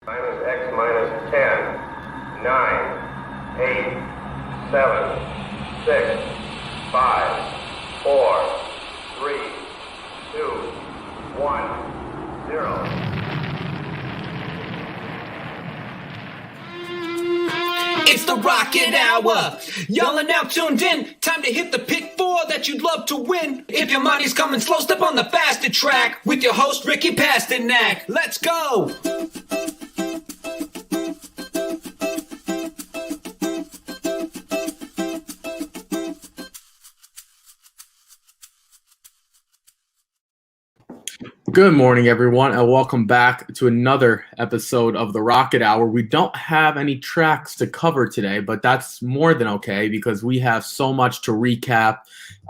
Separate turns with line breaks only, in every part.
Minus X minus 10, 9, 8, 7, 6, 5, 4, 3, 2, 1, 0.
It's the Rocket Hour. Y'all are now tuned in. Time to hit the pick four that you'd love to win. If your money's coming slow, step on the faster track with your host, Ricky Pasternak. Let's go.
Good morning, everyone, and welcome back to another episode of the Rocket Hour. We don't have any tracks to cover today, but that's more than okay because we have so much to recap.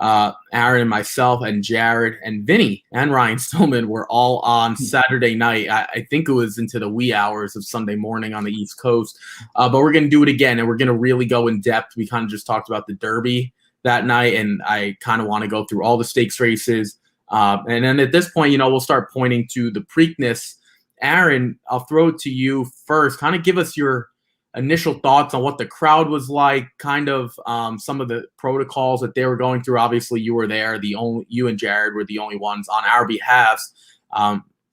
Aaron and myself and Jared and Vinny and Ryan Stillman were all on Saturday night. I think it was into the wee hours of Sunday morning on the East Coast. But we're going to do it again, and we're going to really go in depth. We kind of just talked about the Derby that night, and I kind of want to go through all the stakes races. And then at this point, we'll start pointing to the Preakness. Aaron, I'll throw it to you first. Kind of give us your initial thoughts on what the crowd was like, kind of some of the protocols that they were going through. Obviously, you were there. You and Jared were the only ones on our behalves.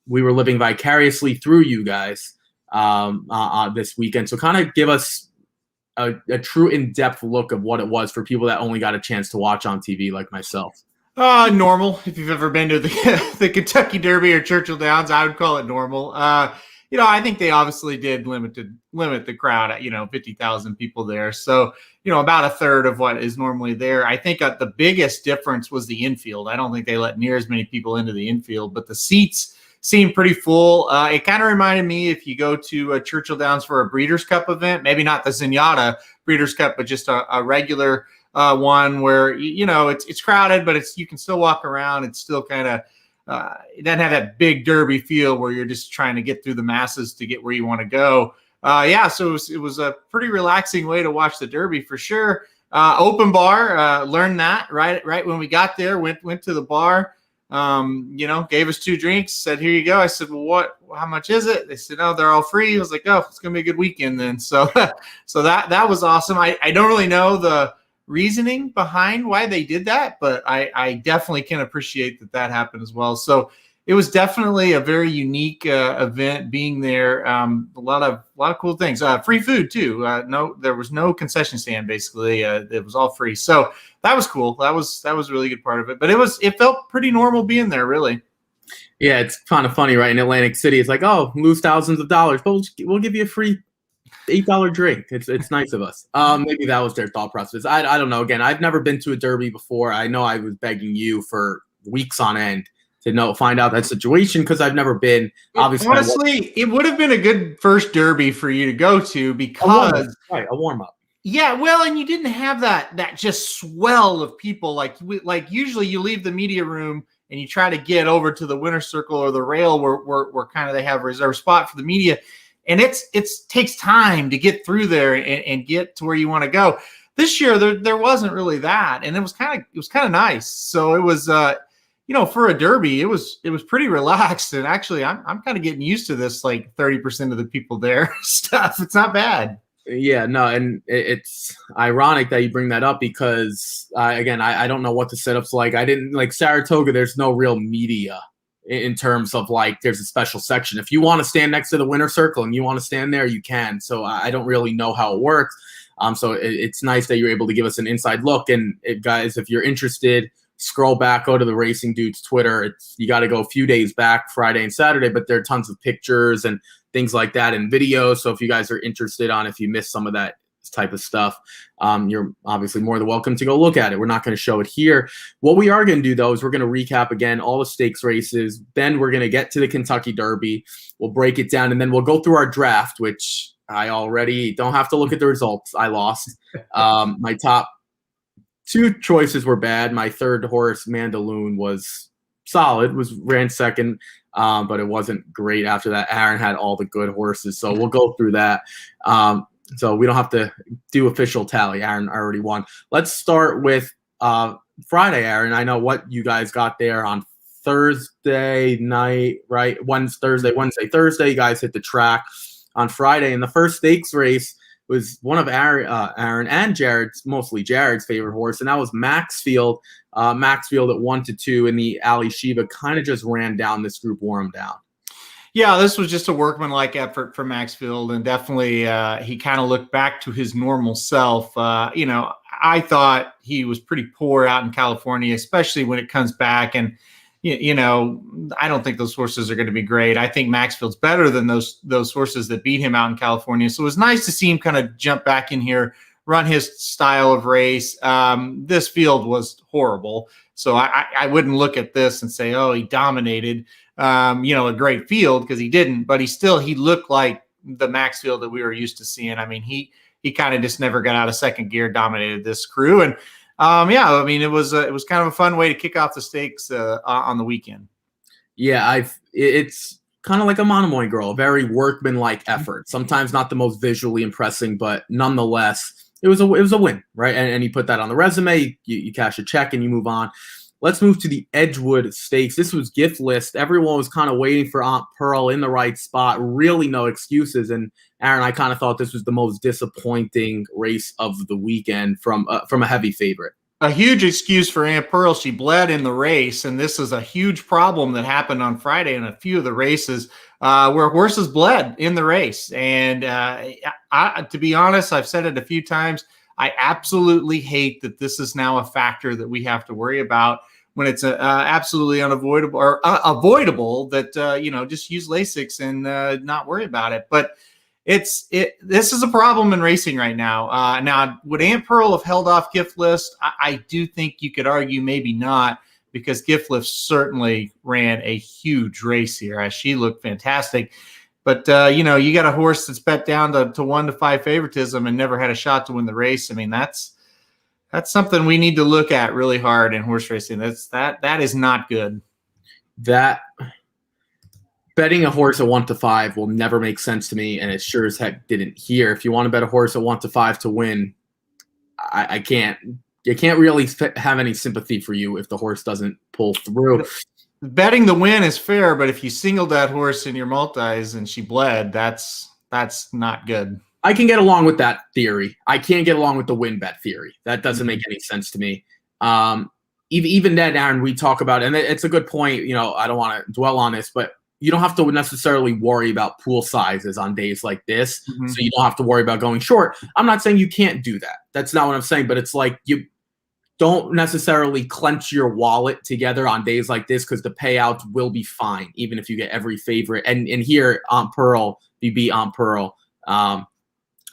We were living vicariously through you guys this weekend. So kind of give us a true in-depth look of what it was for people that only got a chance to watch on TV like myself.
Normal. If you've ever been to the Kentucky Derby or Churchill Downs, I would call it normal. I think they obviously did limit the crowd at 50,000 people there. So about a third of what is normally there. I think the biggest difference was the infield. I don't think they let near as many people into the infield, but the seats seemed pretty full. It kind of reminded me if you go to Churchill Downs for a Breeders' Cup event, maybe not the Zenyatta Breeders' Cup, but just a regular one where it's crowded, but you can still walk around. It's still kind of it doesn't have that big Derby feel where you're just trying to get through the masses to get where you want to go. So it was a pretty relaxing way to watch the Derby for sure. Open bar, learned that right when we got there. Went to the bar. Gave us 2 drinks. Said, "Here you go." I said, "Well, how much is it?" They said, "Oh, they're all free." I was like, "Oh, it's gonna be a good weekend then." So that was awesome. I don't really know the reasoning behind why they did that, but I definitely can appreciate that happened as well. So it was definitely a very unique event being there. A lot of cool things. Free food too. There was no concession stand basically. It was all free. So that was cool. That was a really good part of it. But it felt pretty normal being there, really.
Yeah, it's kind of funny, right? In Atlantic City, it's like, oh, lose thousands of dollars, but we'll give you a free $8 drink. It's nice of us. Maybe that was their thought process. I don't know. Again, I've never been to a Derby before. I know I was begging you for weeks on end to find out that situation because I've never been. Obviously,
honestly, it would have been a good first Derby for you to go to because
a warm up.
Yeah, well, and you didn't have that just swell of people like usually you leave the media room and you try to get over to the winner's circle or the rail where kind of they have a reserved spot for the media. And it takes time to get through there and get to where you want to go. This year there wasn't really that, and it was kind of nice. So it was for a Derby, it was pretty relaxed. And actually, I'm kind of getting used to this, like 30% of the people there stuff. It's not bad.
Yeah, no, and it's ironic that you bring that up because again, I don't know what the setup's like. I didn't like Saratoga. There's no real media in terms of like there's a special section. If you want to stand next to the winner's circle and you want to stand there, you can. So I don't really know how it works. So it's nice that you're able to give us an inside look. And guys, if you're interested, scroll back, go to the Racing Dudes Twitter. You got to go a few days back, Friday and Saturday, but there are tons of pictures and things like that and videos. So if you guys are interested if you missed some of that type of stuff, you're obviously more than welcome to go look at it. We're not going to show it here. What we are going to do, though, is we're going to recap again all the stakes races. Then we're going to get to the Kentucky Derby. We'll break it down, and then we'll go through our draft, which I already don't have to look at the results. I lost. My top 2 choices were bad. My third horse, Mandaloon, was solid, ran second, but it wasn't great after that. Aaron had all the good horses, so we'll go through that. So we don't have to do official tally. Aaron already won. Let's start with Friday, Aaron. I know what you guys got there on Thursday night, right? Thursday. You guys hit the track. on Friday. And the first stakes race was one of Aaron and Jared's, mostly Jared's favorite horse, and that was Maxfield. Maxfield at 1-2 in the Ali Shiva kind of just ran down. This group wore him down.
Yeah, this was just a workmanlike effort for Maxfield, and definitely he kind of looked back to his normal self. I thought he was pretty poor out in California, especially when it comes back. And I don't think those horses are going to be great. I think Maxfield's better than those horses that beat him out in California. So it was nice to see him kind of jump back in here, run his style of race. This field was horrible, so I wouldn't look at this and say, oh, he dominated. A great field, because he didn't, but he looked like the Maxfield that we were used to seeing. I mean, he kind of just never got out of second gear, dominated this crew. And it was kind of a fun way to kick off the stakes on the weekend.
Yeah, it's kind of like a Monomoy Girl, a very workmanlike effort. Sometimes not the most visually impressive, but nonetheless, it was a win, right? And you put that on the resume, you cash a check, and you move on. Let's move to the Edgewood Stakes. This was gift list. Everyone was kind of waiting for Aunt Pearl in the right spot. Really no excuses. And Aaron, I kind of thought this was the most disappointing race of the weekend from a heavy favorite.
A huge excuse for Aunt Pearl. She bled in the race, and this is a huge problem that happened on Friday in a few of the races where horses bled in the race. And to be honest, I've said it a few times, I absolutely hate that this is now a factor that we have to worry about when it's absolutely unavoidable or avoidable that, just use Lasix and not worry about it. But this is a problem in racing right now. Now, would Aunt Pearl have held off Gift List? I do think you could argue maybe not, because Gift List certainly ran a huge race here. She looked fantastic. But, you got a horse that's bet down to 1-5 favoritism and never had a shot to win the race. I mean, that's something we need to look at really hard in horse racing. That is not good.
That betting a horse at 1-5 will never make sense to me, and it sure as heck didn't here. If you want to bet a horse at 1-5 to win, I can't really have any sympathy for you if the horse doesn't pull through.
Betting the win is fair, but if you singled that horse in your multis and she bled, that's not good.
I can get along with that theory. I can't get along with the win bet theory. That doesn't make any sense to me. Even then, Aaron, we talk about, and it's a good point. I don't want to dwell on this, but you don't have to necessarily worry about pool sizes on days like this. Mm-hmm. So you don't have to worry about going short. I'm not saying you can't do that. That's not what I'm saying, but it's like you don't necessarily clench your wallet together on days like this, because the payouts will be fine, even if you get every favorite. And here, Aunt Pearl, you beat Aunt Pearl,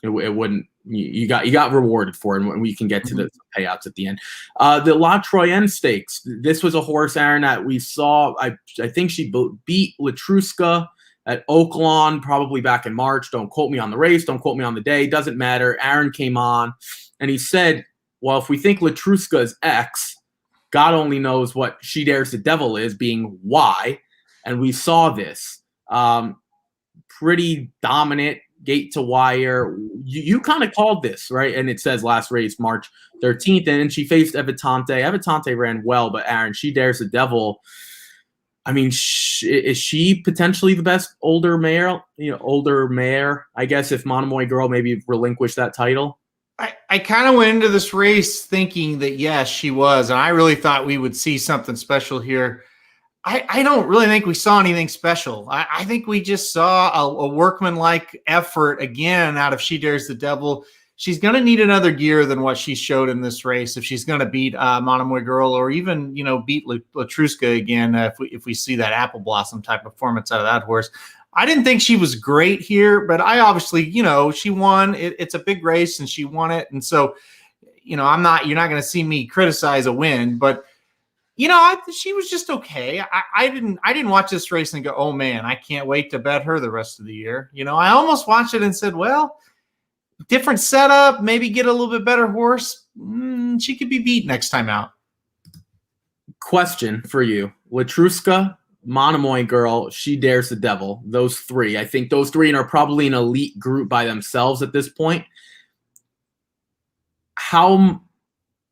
it wouldn't. You got rewarded for it, and we can get to the payouts at the end. The La Troyenne Stakes. This was a horse, Aaron, that we saw. I think she beat Latruska at Oaklawn probably back in March. Don't quote me on the race. Don't quote me on the day. Doesn't matter. Aaron came on, and he said, well, if we think Latruska is X, God only knows what She Dares the Devil is, being Y. And we saw this. Pretty dominant, gate to wire. You kind of called this, right? And it says last race, March 13th. And then she faced Evitante. Evitante ran well, but Aaron, She Dares the Devil. I mean, is she potentially the best older mare, I guess, if Monomoy Girl maybe relinquished that title?
I kind of went into this race thinking that, yes, she was. And I really thought we would see something special here. I don't really think we saw anything special. I think we just saw a workmanlike effort again out of She Dares the Devil. She's going to need another gear than what she showed in this race if she's going to beat Monomoy Girl, or even, beat Latruska again if we see that apple blossom type performance out of that horse. I didn't think she was great here, but I obviously, she won. It's a big race and she won it. And so, you're not going to see me criticize a win, but she was just okay. I didn't watch this race and go, oh man, I can't wait to bet her the rest of the year. I almost watched it and said, well, different setup, maybe get a little bit better horse. She could be beat next time out.
Question for you. Latruska, Monomoy Girl, She Dares the Devil, those three. I think those three are probably an elite group by themselves at this point. How,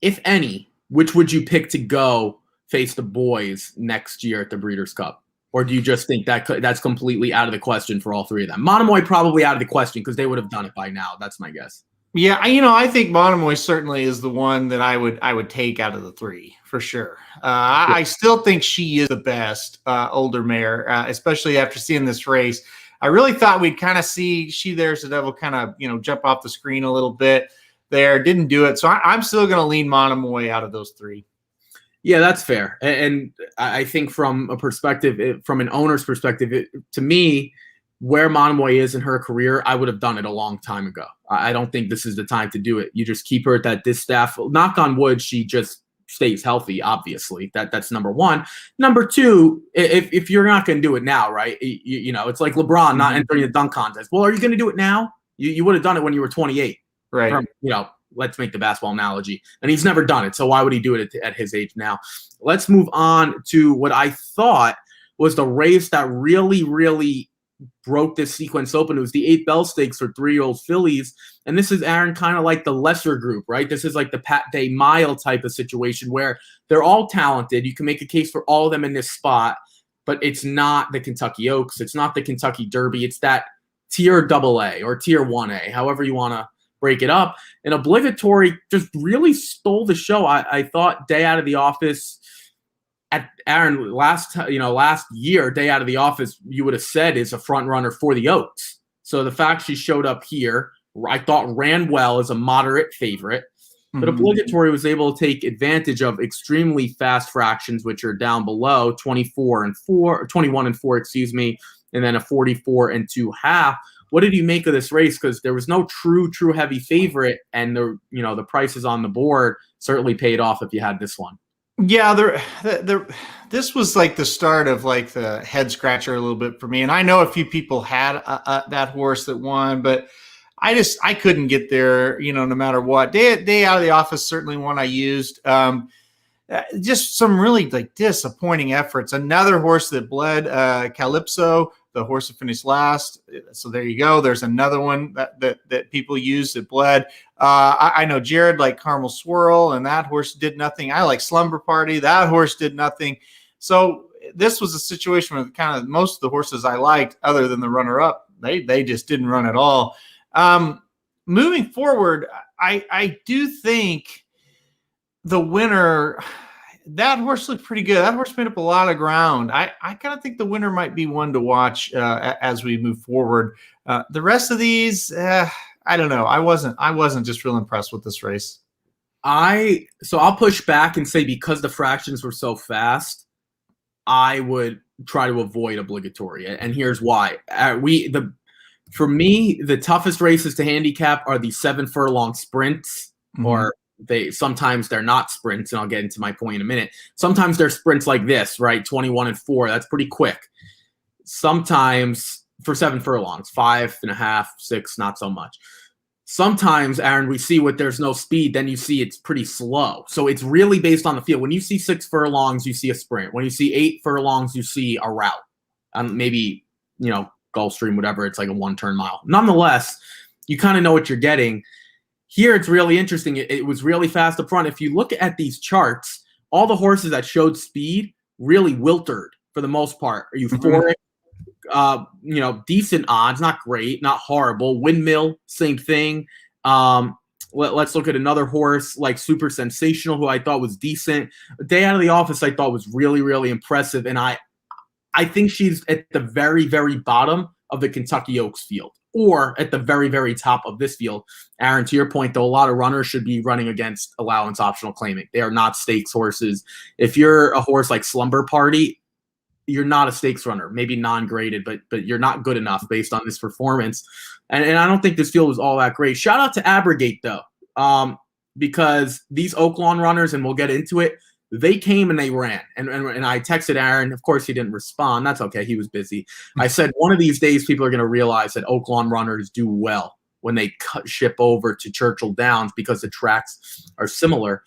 if any, which would you pick to go face the boys next year at the Breeders' Cup? Or do you just think that's completely out of the question for all three of them? Monomoy probably out of the question because they would have done it by now. That's my guess.
Yeah, I think Monomoy certainly is the one that I would take out of the three for sure. I still think she is the best older mare, especially after seeing this race. I really thought we'd kind of see She There's the Devil kind of jump off the screen a little bit there. Didn't do it, so I'm still going to lean Monomoy out of those three.
Yeah, that's fair. And I think from a perspective, from an owner's perspective, to me, where Monomoy is in her career, I would have done it a long time ago. I don't think this is the time to do it. You just keep her at that distaff. Knock on wood, she just stays healthy, obviously. That's number one. Number two, if you're not going to do it now, right? It's like LeBron not entering the dunk contest. Well, are you going to do it now? You would have done it when you were 28.
Right.
Let's make the basketball analogy. And he's never done it, so why would he do it at his age now? Let's move on to what I thought was the race that really, really broke this sequence open. It was the 8 Bell Stakes for 3-year-old Phillies. And this is, Aaron, kind of like the lesser group, right? This is like the Pate Mile type of situation where they're all talented. You can make a case for all of them in this spot, but it's not the Kentucky Oaks. It's not the Kentucky Derby. It's that tier AA or tier 1A, however you want to break it up. And Obligatory just really stole the show. I thought Day Out of the Office at Aaron last year, Day Out of the Office, you would have said is a front runner for the Oaks. So the fact she showed up here, I thought ran well as a moderate favorite. But Obligatory was able to take advantage of extremely fast fractions, which are down below 21 and 4, and then a 44 and 2.5. What did you make of this race? Because there was no true heavy favorite, and the prices on the board certainly paid off if you had this one.
Yeah, this was like the start of like the head scratcher a little bit for me. And I know a few people had that horse that won, but I couldn't get there, no matter what. Day Out of the Office, certainly one I used. Just some really like disappointing efforts. Another horse that bled, Calypso, the horse that finished last. So there you go. There's another one that people use that bled. I know Jared like Carmel Swirl, and that horse did nothing. I like Slumber Party. That horse did nothing. So this was a situation where kind of most of the horses I liked, other than the runner-up, they just didn't run at all. Moving forward, I do think the winner, that horse looked pretty good. That horse made up a lot of ground. I kind of think the winner might be one to watch as we move forward. The rest of these, I don't know. I wasn't just real impressed with this race.
So I'll push back and say because the fractions were so fast, I would try to avoid Obligatory, and here's why. For me, the toughest races to handicap are the 7 furlong sprints, or sometimes they're not sprints, and I'll get into my point in a minute. Sometimes they're sprints like this, right? 21 and 4. That's pretty quick. Sometimes for 7 furlongs, 5.5, 6, not so much. Sometimes, Aaron, we see what there's no speed, then you see it's pretty slow. So it's really based on the field. When you see 6 furlongs, you see a sprint. When you see 8 furlongs, you see a route. Maybe, Gulfstream, whatever, it's like a 1-turn mile. Nonetheless, you kind of know what you're getting. Here, it's really interesting. It was really fast up front. If you look at these charts, all the horses that showed speed really wilted for the most part. Euphoric, decent odds, not great, not horrible. Windmill, same thing. Let's look at another horse like Super Sensational, who I thought was decent. Day Out of the Office, I thought was really, really impressive. And I think she's at the very, very bottom of the Kentucky Oaks field, or at the very, very top of this field. Aaron, to your point, though, a lot of runners should be running against allowance optional claiming. They are not stakes horses. If you're a horse like Slumber Party, you're not a stakes runner, maybe non-graded, but you're not good enough based on this performance. And I don't think this field was all that great. Shout out to Abrogate, though, because these Oaklawn runners, and we'll get into it, they came and they ran. And I texted Aaron. Of course, he didn't respond. That's okay. He was busy. I said, one of these days, people are going to realize that Oaklawn runners do well when they ship over to Churchill Downs because the tracks are similar.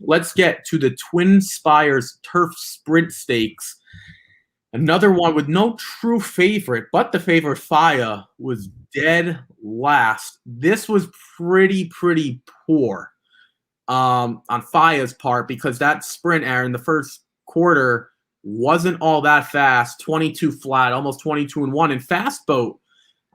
Let's get to the Twin Spires Turf Sprint Stakes. Another one with no true favorite, but the favorite Faya was dead last. This was pretty poor on Faya's part, because that sprint, Aaron, the first quarter, wasn't all that fast, 22 flat, almost 22-1. And Fast Boat,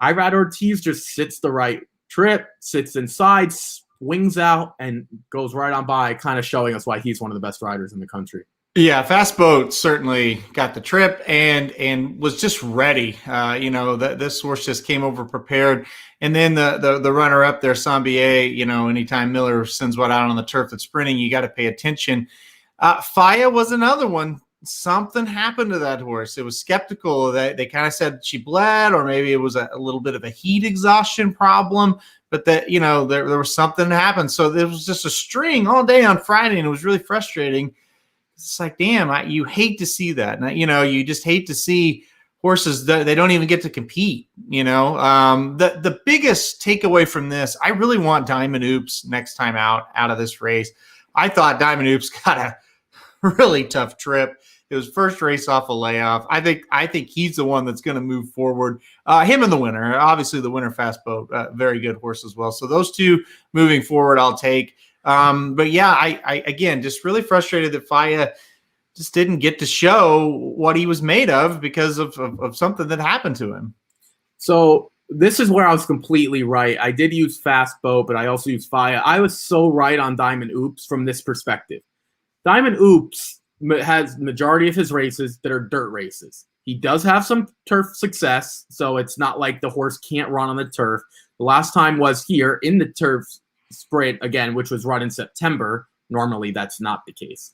Irad Ortiz just sits the right trip, sits inside, swings out, and goes right on by, kind of showing us why he's one of the best riders in the country.
Yeah, Fast Boat certainly got the trip and was just ready. This horse just came over prepared. And then the runner up there, Sambier, anytime Miller sends one out on the turf that's sprinting, you got to pay attention. Faya was another one. Something happened to that horse. It was skeptical that they kind of said she bled, or maybe it was a little bit of a heat exhaustion problem, but that, there was something that happened. So there was just a string all day on Friday, and it was really frustrating. It's like, damn, you hate to see that. And, you just hate to see horses that they don't even get to compete. The biggest takeaway from this, I really want Diamond Oops next time out of this race. I thought Diamond Oops got a really tough trip. It was first race off a layoff. I think he's the one that's going to move forward. Him and the winner, obviously the winner, Fast Boat, very good horse as well. So those two moving forward, I'll take. But yeah, I again, just really frustrated that Faya just didn't get to show what he was made of because of something that happened to him.
So this is where I was completely right. I did use Fast Boat, but I also used Faya. I was so right on Diamond Oops from this perspective. Diamond Oops has majority of his races that are dirt races. He does have some turf success, so it's not like the horse can't run on the turf. The last time was here in the turf sprint again, which was run in September. Normally, that's not the case.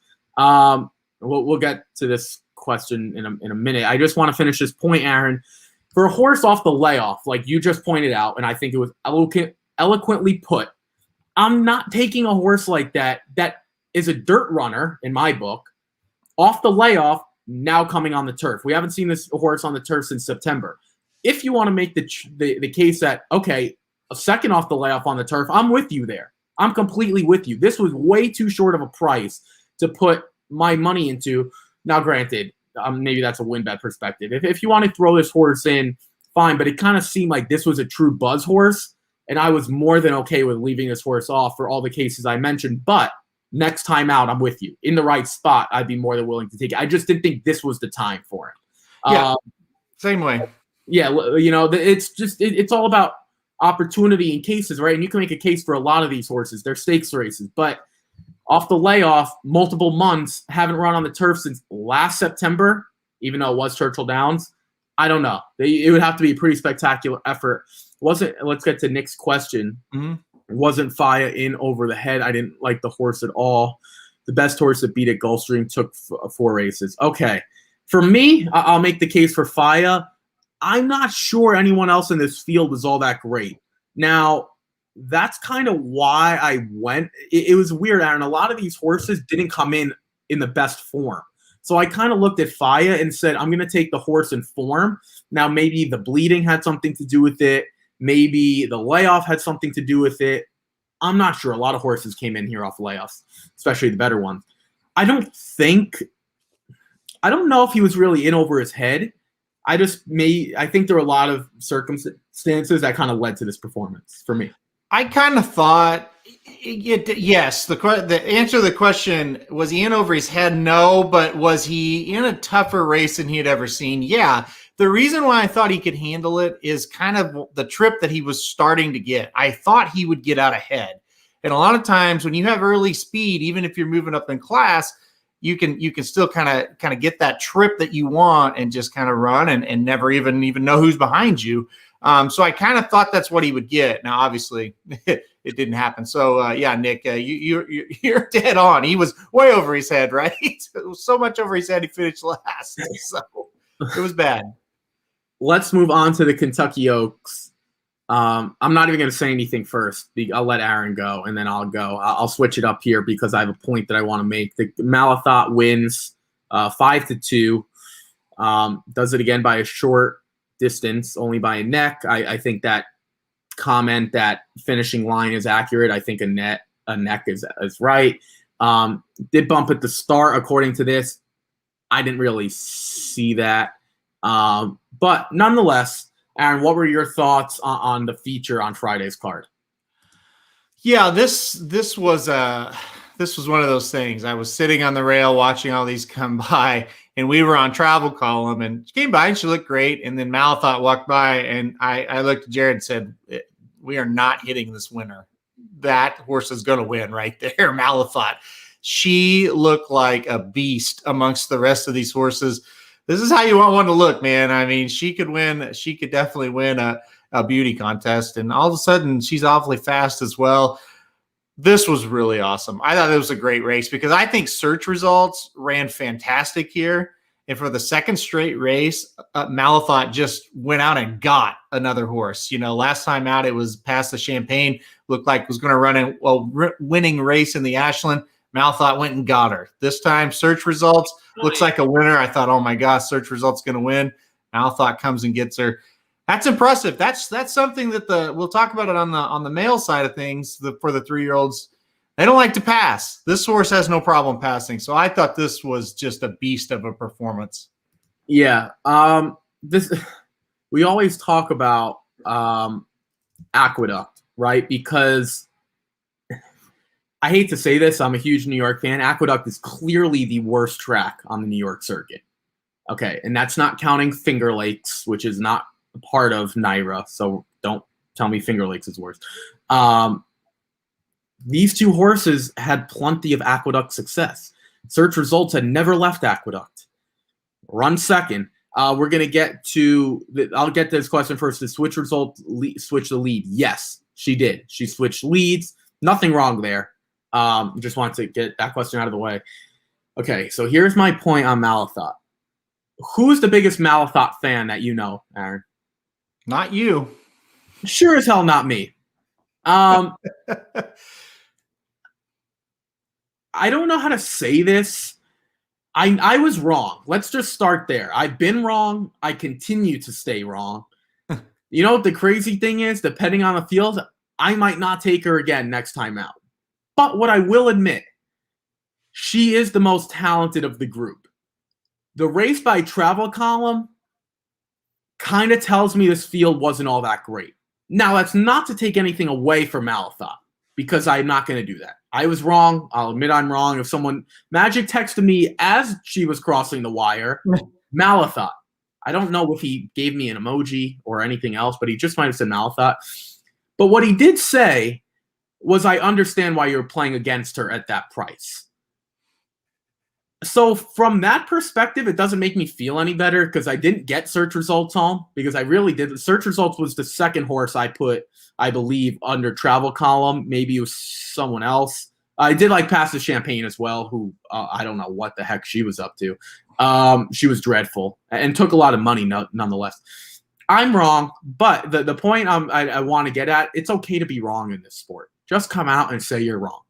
We'll get to this question in a minute. I just want to finish this point, Aaron. For a horse off the layoff, like you just pointed out, and I think it was eloquently put, I'm not taking a horse like that is a dirt runner, in my book, off the layoff, now coming on the turf. We haven't seen this horse on the turf since September. If you want to make the case that, okay, a second off the layoff on the turf, I'm with you there. I'm completely with you. This was way too short of a price to put my money into. Now, granted, maybe that's a win bet perspective. If you want to throw this horse in, fine, but it kind of seemed like this was a true buzz horse, and I was more than okay with leaving this horse off for all the cases I mentioned. But next time out, I'm with you. In the right spot, I'd be more than willing to take it. I just didn't think this was the time for it.
Yeah, same way.
Yeah, it's all about opportunity in cases, right? And you can make a case for a lot of these horses. They're stakes races, but off the layoff, multiple months, haven't run on the turf since last September, even though it was Churchill Downs. I don't know. It would have to be a pretty spectacular effort. Let's get to Nick's question.
Mm-hmm.
Wasn't Faya in over the head? I didn't like the horse at all. The best horse that beat at Gulfstream took 4 races. Okay. For me, I'll make the case for Faya. I'm not sure anyone else in this field was all that great. Now, that's kind of why I went. It was weird, Aaron. A lot of these horses didn't come in the best form. So I kind of looked at Faya and said, I'm going to take the horse in form. Now, maybe the bleeding had something to do with it. Maybe the layoff had something to do with it. I'm not sure. A lot of horses came in here off layoffs, especially the better ones. I don't know if he was really in over his head. I think there were a lot of circumstances that kind of led to this performance for me.
I kind of thought, yes, the answer to the question, was he in over his head? No, but was he in a tougher race than he had ever seen? Yeah. The reason why I thought he could handle it is kind of the trip that he was starting to get. I thought he would get out ahead. And a lot of times when you have early speed, even if you're moving up in class, you can still kind of get that trip that you want and just kind of run and never even know who's behind you. So I kind of thought that's what he would get. Now, obviously, it didn't happen. So, yeah, Nick, you're dead on. He was way over his head, right? It was so much over his head, he finished last. So it was bad.
Let's move on to the Kentucky Oaks. I'm not even going to say anything first. I'll let Aaron go, and then I'll go. I'll switch it up here because I have a point that I want to make. The Malathot wins 5-2. Does it again by a short distance, only by a neck. I think that comment that finishing line is accurate. I think a neck is right. Did bump at the start according to this. I didn't really see that. But nonetheless, Aaron, what were your thoughts on the feature on Friday's card?
Yeah, this was one of those things. I was sitting on the rail watching all these come by, and we were on Travel Column, and she came by and she looked great. And then Malathot walked by, and I looked at Jared and said, "We are not hitting this winner. That horse is going to win right there." Malathot. She looked like a beast amongst the rest of these horses. This is how you want one to look, man. I mean, she could win. She could definitely win a beauty contest. And all of a sudden, she's awfully fast as well. This was really awesome. I thought it was a great race because I think Search Results ran fantastic here. And for the second straight race, Malathot just went out and got another horse. Last time out, it was Past the Champagne. Looked like it was going to run a winning race in the Ashland. Malathot went and got her. This time, Search Results looks like a winner. I thought, oh my gosh, Search Results going to win. Malathot comes and gets her. That's impressive. That's something that we'll talk about it on the male side of things. For the 3-year-olds, they don't like to pass. This horse has no problem passing. So I thought this was just a beast of a performance.
Yeah. We always talk about Aqueduct, right? Because I hate to say this, I'm a huge New York fan. Aqueduct is clearly the worst track on the New York circuit. Okay, and that's not counting Finger Lakes, which is not a part of NYRA, so don't tell me Finger Lakes is worse. These two horses had plenty of Aqueduct success. Search Results had never left Aqueduct. Run second. We're going to get to I'll get to this question first. Did Switch Result switch the lead? Yes, she did. She switched leads. Nothing wrong there. Just wanted to get that question out of the way. Okay, so here's my point on Malathot. Who's the biggest Malathot fan that you know, Aaron?
Not you.
Sure as hell not me. I don't know how to say this. I was wrong. Let's just start there. I've been wrong. I continue to stay wrong. You know what the crazy thing is? Depending on the field, I might not take her again next time out. But what I will admit, she is the most talented of the group. The race by Travel Column kind of tells me this field wasn't all that great. Now, that's not to take anything away from Malathot, because I'm not going to do that. I was wrong. I'll admit I'm wrong. If someone Magic texted me as she was crossing the wire, Malathot. I don't know if he gave me an emoji or anything else, but he just might have said Malathot. But what he did say was, I understand why you're playing against her at that price. So from that perspective, it doesn't make me feel any better because I didn't get Search Results home, because I really did. Search Results was the second horse I put, I believe, under Travel Column. Maybe it was someone else. I did like Past the Champagne as well, who I don't know what the heck she was up to. She was dreadful and took a lot of money nonetheless. I'm wrong, but the point I want to get at, it's okay to be wrong in this sport. Just come out and say you're wrong,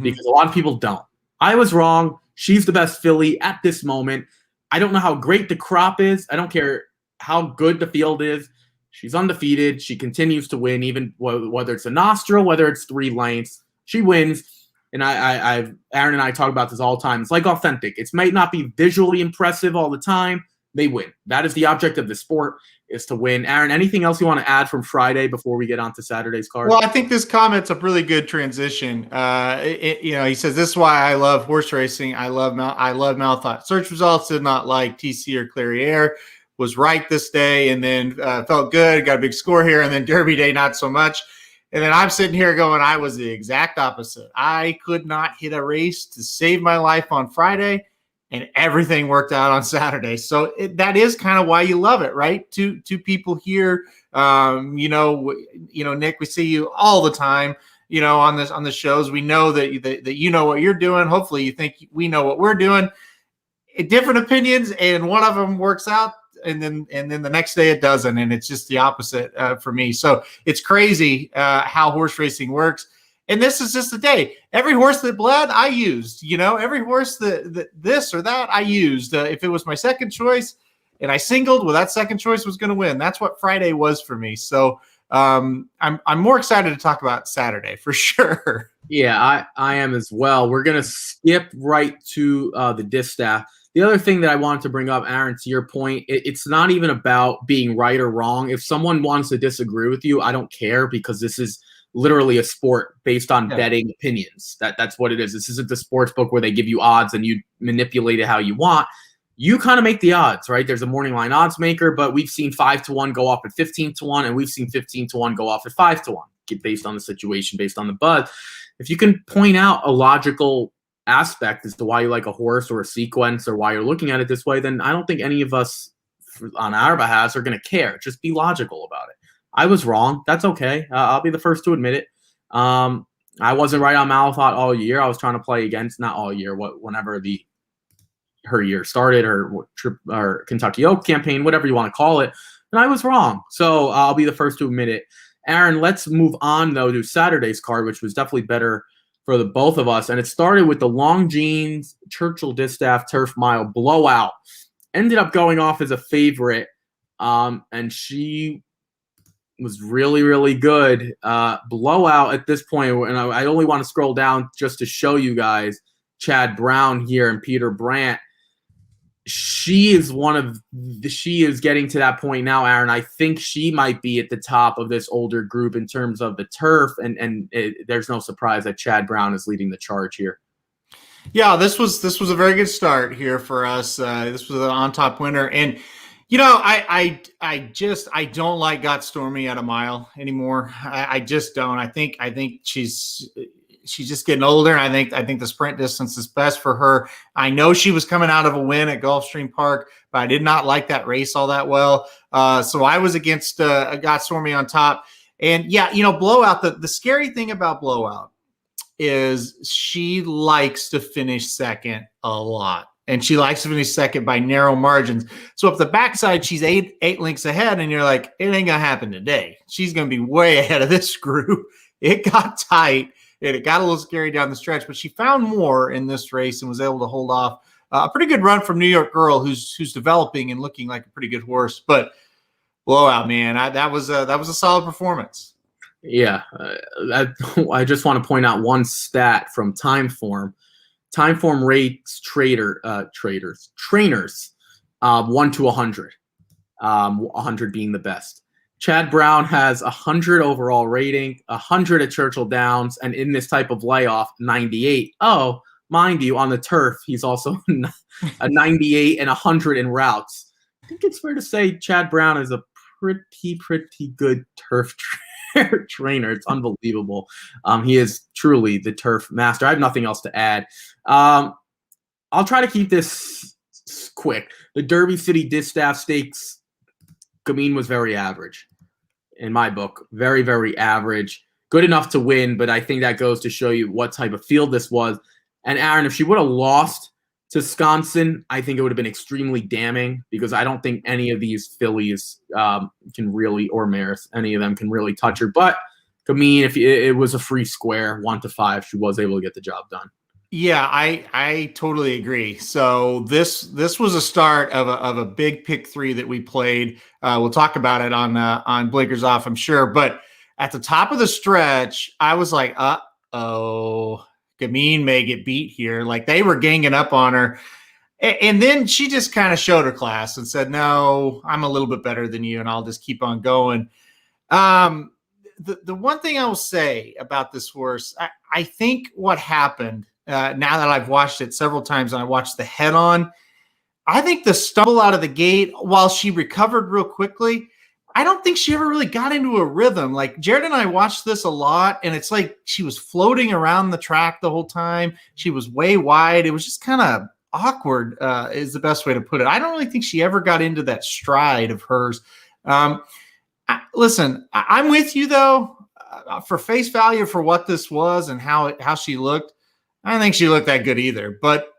because a lot of people don't. I was wrong. She's the best filly at this moment. I don't know how great the crop is. I don't care how good the field is. She's undefeated. She continues to win, even whether it's a nostril, whether it's 3 lengths. She wins. And Aaron and I talk about this all the time. It's like Authentic. It might not be visually impressive all the time. They win. That is the object of the sport, is to win. Aaron, anything else you want to add from Friday before we get on to Saturday's card?
Well, I think this comment's a really good transition. He says, this is why I love horse racing. I love Malathot. Search Results did not like TC or Clairiere. Was right this day, and then felt good. Got a big score here, and then Derby Day, not so much. And then I'm sitting here going, I was the exact opposite. I could not hit a race to save my life on Friday, and everything worked out on Saturday. So that is kind of why you love it, right? Two people here, Nick, we see you all the time, on the shows. We know that you know what you're doing. Hopefully you think we know what we're doing. Different opinions, and one of them works out, and then the next day it doesn't, and it's just the opposite for me. So it's crazy how horse racing works. And this is just the day. Every horse that bled, I used. Every horse that this or that, I used. If it was my second choice and I singled, well, that second choice was going to win. That's what Friday was for me. So I'm more excited to talk about Saturday for sure.
Yeah, I am as well. We're going to skip right to the distaff. The other thing that I wanted to bring up, Aaron, to your point, it's not even about being right or wrong. If someone wants to disagree with you, I don't care, because this is literally a sport based on betting opinions. That's what it is. This isn't the sports book where they give you odds and you manipulate it how you want. You kind of make the odds, right? There's a morning line odds maker, but we've seen 5-1 go off at 15-1, and we've seen 15-1 go off at 5-1, based on the situation, based on the buzz. If you can point out a logical aspect as to why you like a horse or a sequence or why you're looking at it this way, then I don't think any of us on our behalf are going to care. Just be logical about it. I was wrong. That's okay. I'll be the first to admit it. I wasn't right on Malathot all year. I was trying to play against, not all year, whenever her year started, or Kentucky Oak campaign, whatever you want to call it. And I was wrong. So I'll be the first to admit it. Aaron, let's move on, though, to Saturday's card, which was definitely better for the both of us. And it started with the Longines Churchill Distaff Turf Mile blowout. Ended up going off as a favorite. And she was really, really good. Blowout at this point, and I only want to scroll down just to show you guys Chad Brown here and Peter Brandt. She is getting to that point now, Aaron. I think she might be at the top of this older group in terms of the turf, and there's no surprise that Chad Brown is leading the charge here.
Yeah, this was a very good start here for us. This was an on top winner, and I don't like Got Stormy at a mile anymore. I just don't. I think she's just getting older, and I think the sprint distance is best for her. I know she was coming out of a win at Gulfstream Park, but I did not like that race all that well. So I was against Got Stormy on top. And yeah, Blowout, the scary thing about Blowout is she likes to finish second a lot. And she likes to finish second by narrow margins. So if the backside, she's eight lengths ahead, and you're like, it ain't going to happen today. She's going to be way ahead of this group. It got tight. It got a little scary down the stretch, but she found more in this race and was able to hold off a pretty good run from New York Girl, who's developing and looking like a pretty good horse. But Blowout, man, that was a solid performance.
Yeah, I just want to point out one stat from Timeform. Timeform rates trainers 1 to 100, 100 being the best. Chad Brown has 100 overall rating, 100 at Churchill Downs, and in this type of layoff, 98. Oh, mind you, on the turf, he's also a 98 and 100 in routes. I think it's fair to say Chad Brown is a pretty good turf trainer. It's unbelievable. He is truly the turf master. I have nothing else to add. I'll try to keep this quick. The Derby City Distaff Stakes, Gamine was very average. In my book, very, very average. Good enough to win, but I think that goes to show you what type of field this was. And Aaron, if she would have lost to Sconsin, I think it would have been extremely damning, because I don't think any of these fillies can really, or mares, any of them can really touch her. But Gamine, if it was a free square, 1 to 5, she was able to get the job done.
Yeah, I totally agree. So this was a start of a big pick 3 that we played. We'll talk about it on Blinkers Off, I'm sure. But at the top of the stretch, I was like, uh-oh, Gamine may get beat here. Like, they were ganging up on her. And then she just kind of showed her class and said, no, I'm a little bit better than you, and I'll just keep on going. The one thing I will say about this horse, I think what happened, now that I've watched it several times and I watched the head on, I think the stumble out of the gate, while she recovered real quickly, I don't think she ever really got into a rhythm. Like, Jared and I watched this a lot, and it's like she was floating around the track the whole time. She was way wide. It was just kind of awkward, is the best way to put it. I don't really think she ever got into that stride of hers. Listen, I'm with you, though. For face value for what this was and how she looked, I don't think she looked that good either. But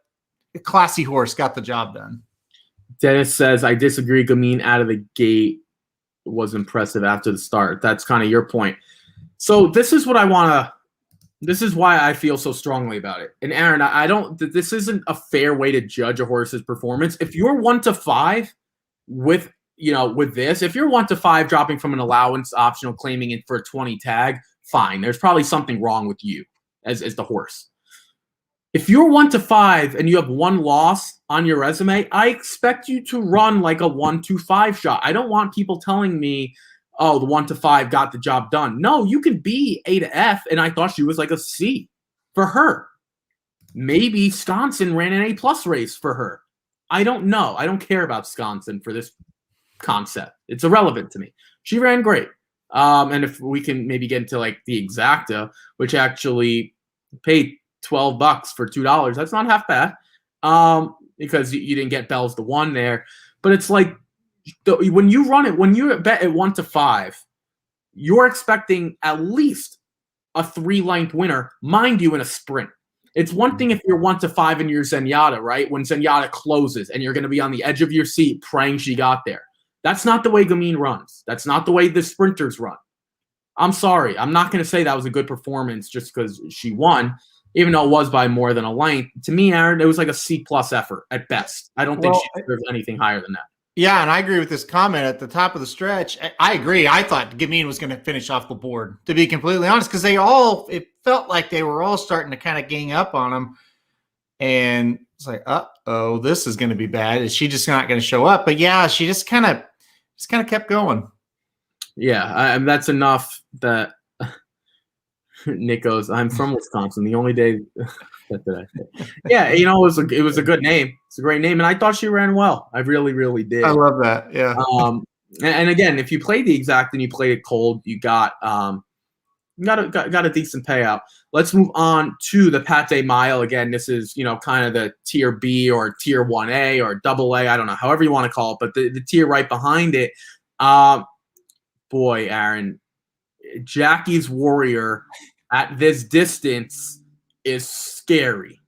a classy horse got the job done.
Dennis says, I disagree. Gamine out of the gate was impressive after the start. That's kind of your point. So this is what I want to – this is why I feel so strongly about it. And, Aaron, I don't – this isn't a fair way to judge a horse's performance. If you're 1 to 5 with this, if you're 1 to 5 dropping from an allowance optional, claiming it for a 20 tag, fine. There's probably something wrong with you as the horse. If you're 1 to 5 and you have 1 loss on your resume, I expect you to run like a 1 to 5 shot. I don't want people telling me, oh, the 1 to 5 got the job done. No, you could be A to F, and I thought she was like a C for her. Maybe Sconsin ran an A+ race for her. I don't know. I don't care about Wisconsin for this concept. It's irrelevant to me. She ran great. And if we can maybe get into like the exacta, which actually paid $12 for $2, that's not half bad. Because you didn't get Bells the 1 there. But it's like when you run it, when you bet at 1 to 5, you're expecting at least a 3-length winner, mind you, in a sprint. It's one thing if you're 1 to 5 and you're Zenyatta, right? When Zenyatta closes and you're going to be on the edge of your seat praying she got there. That's not the way Gamine runs. That's not the way the sprinters run. I'm sorry. I'm not going to say that was a good performance just because she won, even though it was by more than a length. To me, Aaron, it was like a C+ effort at best. I don't think she deserves anything higher than that.
Yeah, and I agree with this comment at the top of the stretch. I agree. I thought Gamine was going to finish off the board, to be completely honest, because it felt like they were all starting to kind of gang up on him. And it's like, uh-oh, this is going to be bad. Is she just not going to show up? But yeah, she just kind of kept going.
Yeah, that's enough that Nick goes, I'm from Wisconsin. The only day that I say. Yeah, it was a good name. It's a great name. And I thought she ran well. I really, really did.
I love that. Yeah.
And again, if you played the exact and you played it cold, you got a decent payout. Let's move on to the Pate Mile. Again, this is, kind of the tier B or tier 1A or double A. I don't know, however you want to call it, but the tier right behind it. Boy, Aaron, Jackie's Warrior at this distance is scary.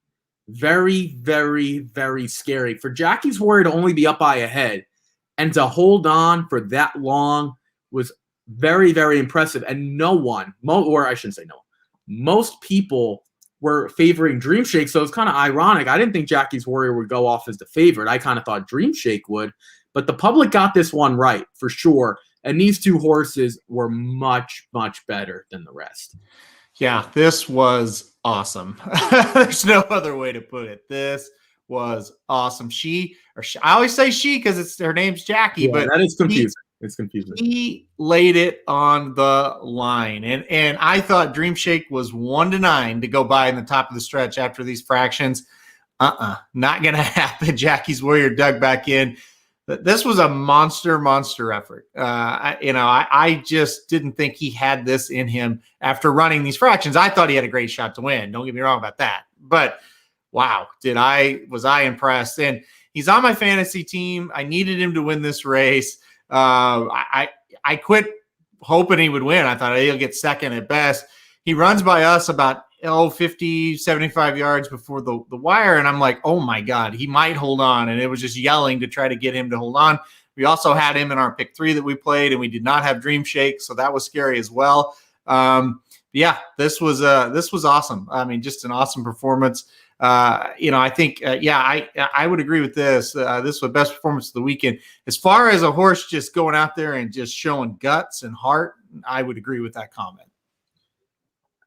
Very, very, very scary. For Jackie's Warrior to only be up by a head and to hold on for that long was very, very impressive. And most people were favoring Dream Shake, so it's kind of ironic. I didn't think Jackie's Warrior would go off as the favorite. I kind of thought Dream Shake would. But the public got this one right, for sure. And these two horses were much, much better than the rest.
Yeah, this was awesome. There's no other way to put it. This was awesome. I always say she because her name's Jackie, but
that is confusing. It's confusing.
He laid it on the line, and I thought Dream Shake was 1 to 9 to go by in the top of the stretch after these fractions. Not gonna happen. Jackie's Warrior dug back in. This was a monster effort. I just didn't think he had this in him after running these fractions. I thought he had a great shot to win. Don't get me wrong about that. But wow, was I impressed? And he's on my fantasy team. I needed him to win this race. I quit hoping he would win. I thought he'll get second at best. He runs by us about 50, 75 yards before the wire. And I'm like, oh my God, he might hold on. And it was just yelling to try to get him to hold on. We also had him in our pick 3 that we played, and we did not have Dream Shake. So that was scary as well. Yeah, this was awesome. I mean, just an awesome performance. I think, I would agree with this. This was the best performance of the weekend. As far as a horse just going out there and just showing guts and heart, I would agree with that comment.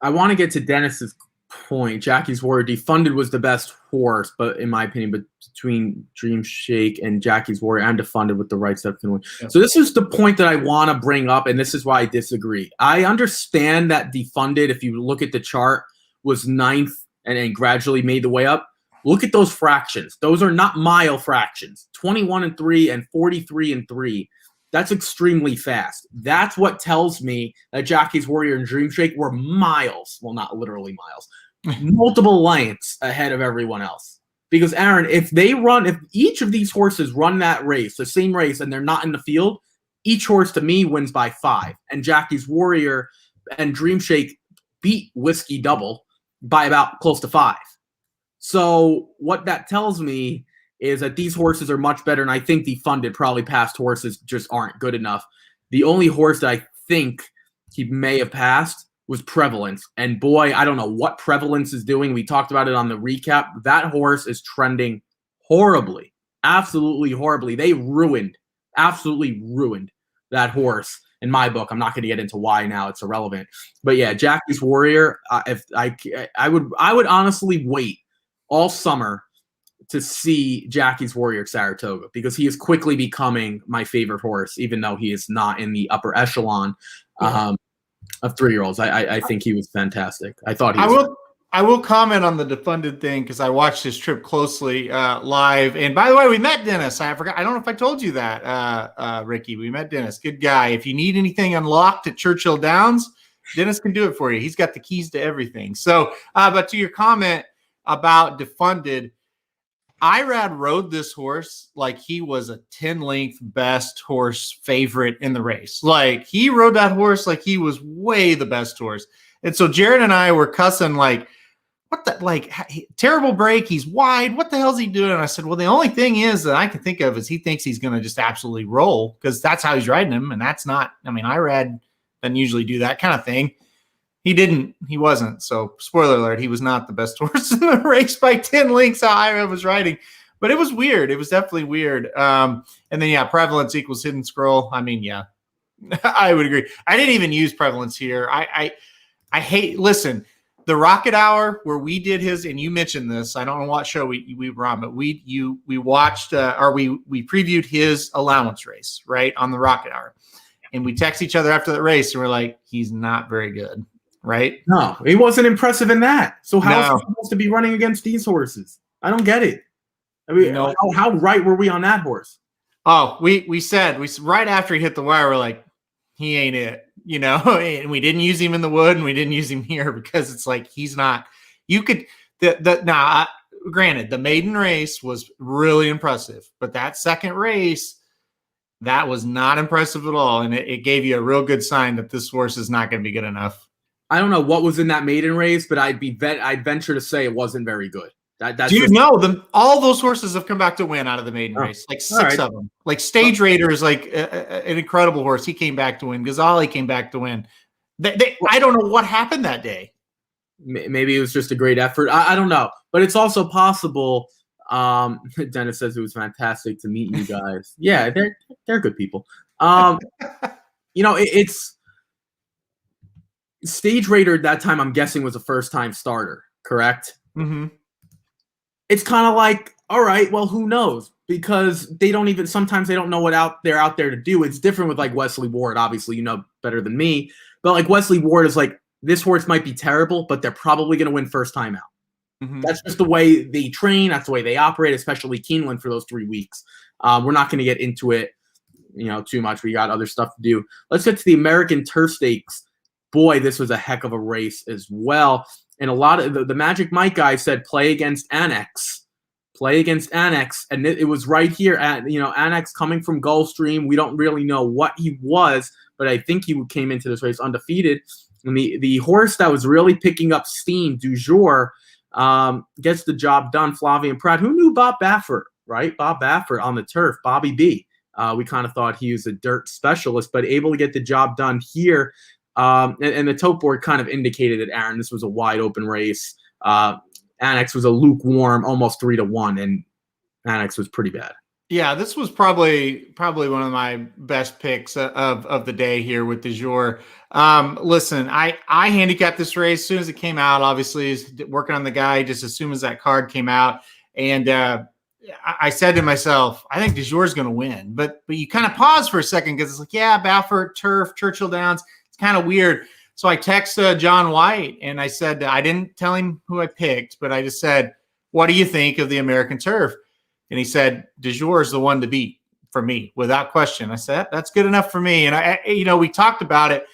I want to get to Dennis's point. Jackie's Warrior Defunded was the best horse, but in my opinion, but between Dream Shake and Jackie's Warrior, I'm Defunded with the right step can win. Yep. So this is the point that I want to bring up, and this is why I disagree. I understand that Defunded, if you look at the chart, was 9th and then gradually made the way up. Look at those fractions. Those are not mile fractions. 21-3 and 43-3. That's extremely fast. That's what tells me that Jackie's Warrior and Dream Shake were miles, well, not literally miles, multiple lengths ahead of everyone else. Because, Aaron, if each of these horses run that race, the same race, and they're not in the field, each horse to me wins by 5. And Jackie's Warrior and Dream Shake beat Whiskey Double by about close to 5. So what that tells me is that these horses are much better, and I think Defunded probably past horses just aren't good enough. The only horse that I think he may have passed was Prevalence. And boy, I don't know what Prevalence is doing. We talked about it on the recap. That horse is trending horribly, absolutely horribly. They absolutely ruined that horse in my book. I'm not going to get into why now. It's irrelevant. But yeah, Jackie's Warrior, I would honestly wait all summer to see Jackie's Warrior at Saratoga, because he is quickly becoming my favorite horse, even though he is not in the upper echelon of 3-year-olds. I think he was fantastic. I thought he was.
I will comment on the defunded thing because I watched this trip closely live. And by the way, we met Dennis. I forgot. I don't know if I told you that, Ricky. We met Dennis. Good guy. If you need anything unlocked at Churchill Downs, Dennis can do it for you. He's got the keys to everything. So, but to your comment about defunded, Irad rode this horse like he was a 10-length best horse favorite in the race. Like he rode that horse like he was way the best horse. And so Jared and I were cussing like, what the, like, terrible break. He's wide. What the hell's he doing? And I said, well, the only thing is that I can think of is he thinks he's going to just absolutely roll because that's how he's riding him. And that's not, I mean, Irad doesn't usually do that kind of thing. He didn't. He wasn't. So, spoiler alert, he was not the best horse in the race by 10 lengths how Irad was riding. But it was weird. It was definitely weird. And then, yeah, prevalence equals hidden scroll. I mean, yeah, I would agree. I didn't even use prevalence here. I hate, listen, the Rocket Hour where we did his, and you mentioned this, I don't know what show we were on, but we watched or we previewed his allowance race, right, on the Rocket Hour. And we text each other after that race and we're like, he's not very good, right?
No, he wasn't impressive in that. So how is he supposed to be running against these horses? I don't get it. I mean, how right were we on that horse?
Oh, we said right after he hit the wire, we're like, he ain't it. You know, and we didn't use him in the wood and we didn't use him here because it's like he's not. You could granted, the maiden race was really impressive, but that second race, that was not impressive at all. And it gave you a real good sign that this horse is not going to be good enough.
I don't know what was in that maiden race, but I'd venture to say it wasn't very good.
All those horses have come back to win out of the maiden race, like six of them. Like Stage Raider is like an incredible horse. He came back to win. Ghazali came back to win. I don't know what happened that day.
Maybe it was just a great effort. I don't know, but it's also possible. Dennis says it was fantastic to meet you guys. Yeah, they're good people. You know, it's Stage Raider at that time. I'm guessing was a first time starter, correct?
Mm-hmm.
It's kind of like, all right, well, who knows? Because sometimes they don't know what they're out there to do. It's different with like Wesley Ward. Obviously, you know better than me. But like Wesley Ward is like, this horse might be terrible, but they're probably going to win first time out. Mm-hmm. That's just the way they train. That's the way they operate, especially Keeneland for those 3 weeks. We're not going to get into it, too much. We got other stuff to do. Let's get to the American Turf Stakes. Boy, this was a heck of a race as well. And a lot of the Magic Mike guys said play against Annex. And it was right here at, Annex coming from Gulfstream. We don't really know what he was, but I think he came into this race undefeated. And the horse that was really picking up steam, Du Jour, gets the job done. Flavien Prat, who knew Bob Baffert, right? Bob Baffert on the turf, Bobby B. We kind of thought he was a dirt specialist, but able to get the job done here. And the tote board kind of indicated that, Aaron, this was a wide open race. Annex was a lukewarm, almost 3-1, and Annex was pretty bad.
Yeah, this was probably one of my best picks of the day here with Du Jour. Listen, I handicapped this race as soon as it came out. Obviously, working on the guy just as soon as that card came out, and I said to myself, I think Du Jour is going to win. But you kind of pause for a second because it's like, yeah, Baffert, turf, Churchill Downs. Kind of weird. So I texted John White and I said, I didn't tell him who I picked, but I just said, what do you think of the American turf? And he said, Du Jour is the one to beat for me without question. I said, that's good enough for me. And we talked about it.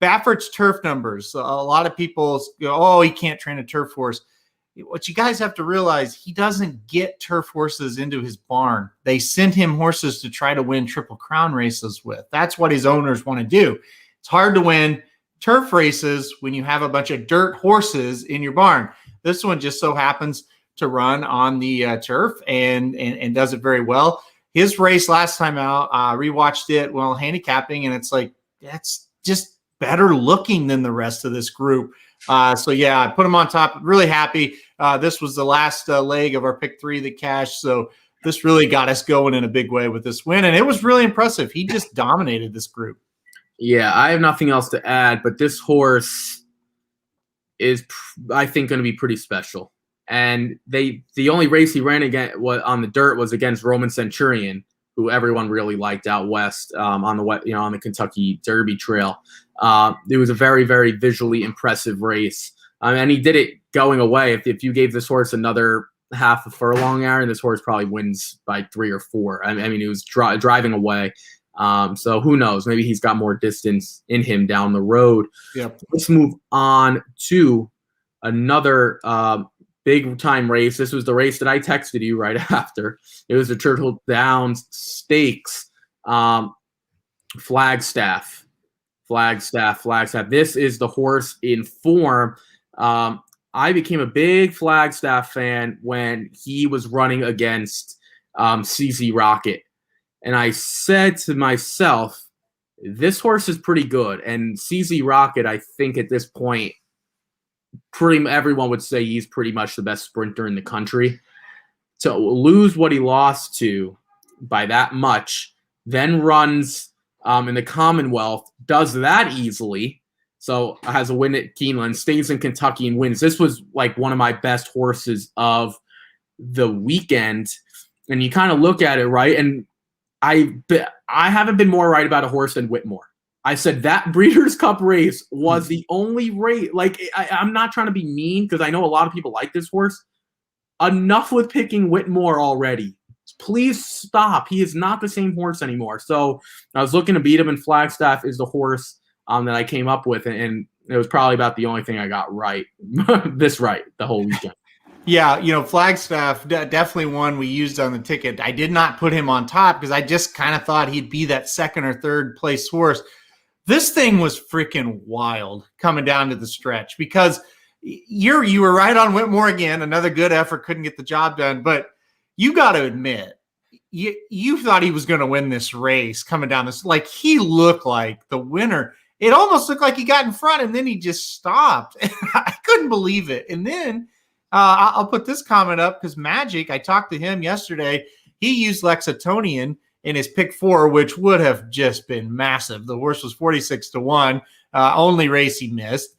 Baffert's turf numbers. A lot of people go, oh, he can't train a turf horse. What you guys have to realize, he doesn't get turf horses into his barn. They send him horses to try to win Triple Crown races with. That's what his owners want to do. It's hard to win turf races when you have a bunch of dirt horses in your barn. This one just so happens to run on the turf and does it very well. His race last time out, rewatched it while handicapping, and it's like, that's just better looking than the rest of this group. So, yeah, I put him on top. Really happy. This was the last leg of our pick 3 that cashed, so this really got us going in a big way with this win, and it was really impressive. He just dominated this group.
Yeah, I have nothing else to add, but this horse is, I think, going to be pretty special. And the only race he ran on the dirt was against Roman Centurion, who everyone really liked out west on the Kentucky Derby Trail. It was a very, very visually impressive race, and he did it going away, if you gave this horse another half a furlong, Aaron, this horse probably wins by 3 or 4. I mean, he was driving away. So who knows? Maybe he's got more distance in him down the road.
Yep.
Let's move on to another big time race. This was the race that I texted you right after. It was the Churchill Downs Stakes. Flagstaff. This is the horse in form. I became a big Flagstaff fan when he was running against CZ Rocket. And I said to myself, this horse is pretty good. And CZ Rocket, I think at this point, everyone would say he's pretty much the best sprinter in the country. To lose what he lost to by that much, then runs in the Commonwealth, does that easily. So has a win at Keeneland, stays in Kentucky and wins. This was like one of my best horses of the weekend. And you kind of look at it, right? And I haven't been more right about a horse than Whitmore. I said that Breeders' Cup race was the only race. Like, I'm not trying to be mean because I know a lot of people like this horse. Enough with picking Whitmore already. Please stop. He is not the same horse anymore. So I was looking to beat him, and Flagstaff is the horse that I came up with, and it was probably about the only thing I got right, the whole weekend.
Yeah, Flagstaff, definitely one we used on the ticket. I did not put him on top because I just kind of thought he'd be that second or third place horse. This thing was freaking wild coming down to the stretch because you were right on Whitmore again. Another good effort, couldn't get the job done. But you got to admit, you thought he was going to win this race coming down this. Like, he looked like the winner. It almost looked like he got in front, and then he just stopped. I couldn't believe it. And then I'll put this comment up because Magic, I talked to him yesterday. He used Lexingtonian in his pick 4, which would have just been massive. The horse was 46-1, only race he missed.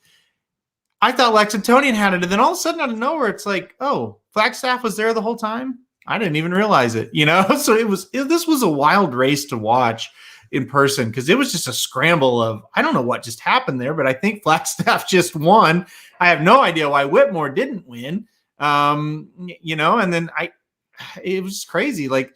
I thought Lexingtonian had it, and then all of a sudden out of nowhere, it's like, oh, Flagstaff was there the whole time? I didn't even realize it, So this was a wild race to watch in person because it was just a scramble of, I don't know what just happened there, but I think Flagstaff just won. I have no idea why Whitmore didn't win, and then it was crazy. Like,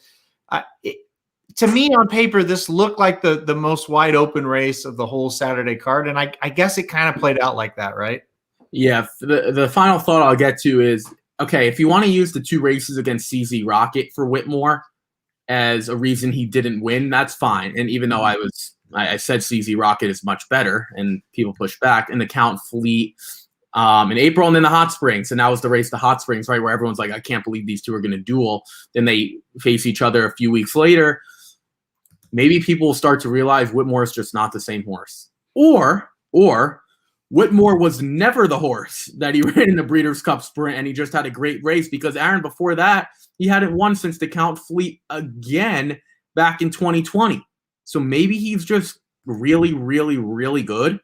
to me on paper, this looked like the most wide open race of the whole Saturday card. And I guess it kind of played out like that, right?
Yeah. The final thought I'll get to is, okay, if you want to use the 2 races against CZ Rocket for Whitmore as a reason he didn't win, that's fine. And even though I said CZ Rocket is much better and people pushed back, and the Count Fleet in April, and then the Hot Springs. And that was the race to Hot Springs, right? Where everyone's like, I can't believe these two are going to duel. Then they face each other a few weeks later. Maybe people will start to realize Whitmore is just not the same horse. Or Whitmore was never the horse that he ran in the Breeders' Cup Sprint, and he just had a great race because, Aaron, before that, he hadn't won since the Count Fleet again back in 2020. So maybe he's just really, really, really good,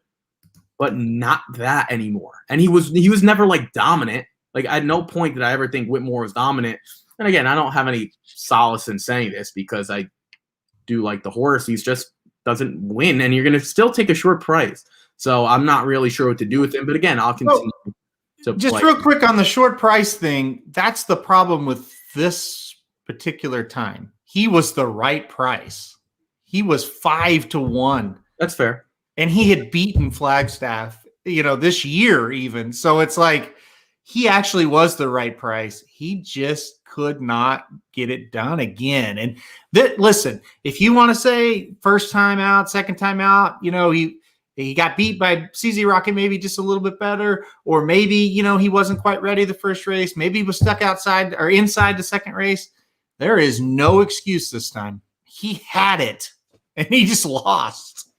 but not that anymore. And he was never, like, dominant. Like, at no point did I ever think Whitmore was dominant. And, again, I don't have any solace in saying this because I do like the horse. He's just doesn't win, and you're going to still take a short price. So I'm not really sure what to do with him. But again, I'll continue to
just
play.
Real quick on the short price thing. That's the problem with this particular time. He was the right price. He was 5-1.
That's fair.
And he had beaten Flagstaff, this year even. So it's like he actually was the right price. He just could not get it done again. And listen, if you want to say first time out, second time out, he got beat by CZ Rocket, maybe just a little bit better, or maybe, he wasn't quite ready the first race. Maybe he was stuck outside or inside the second race. There is no excuse this time. He had it, and he just lost.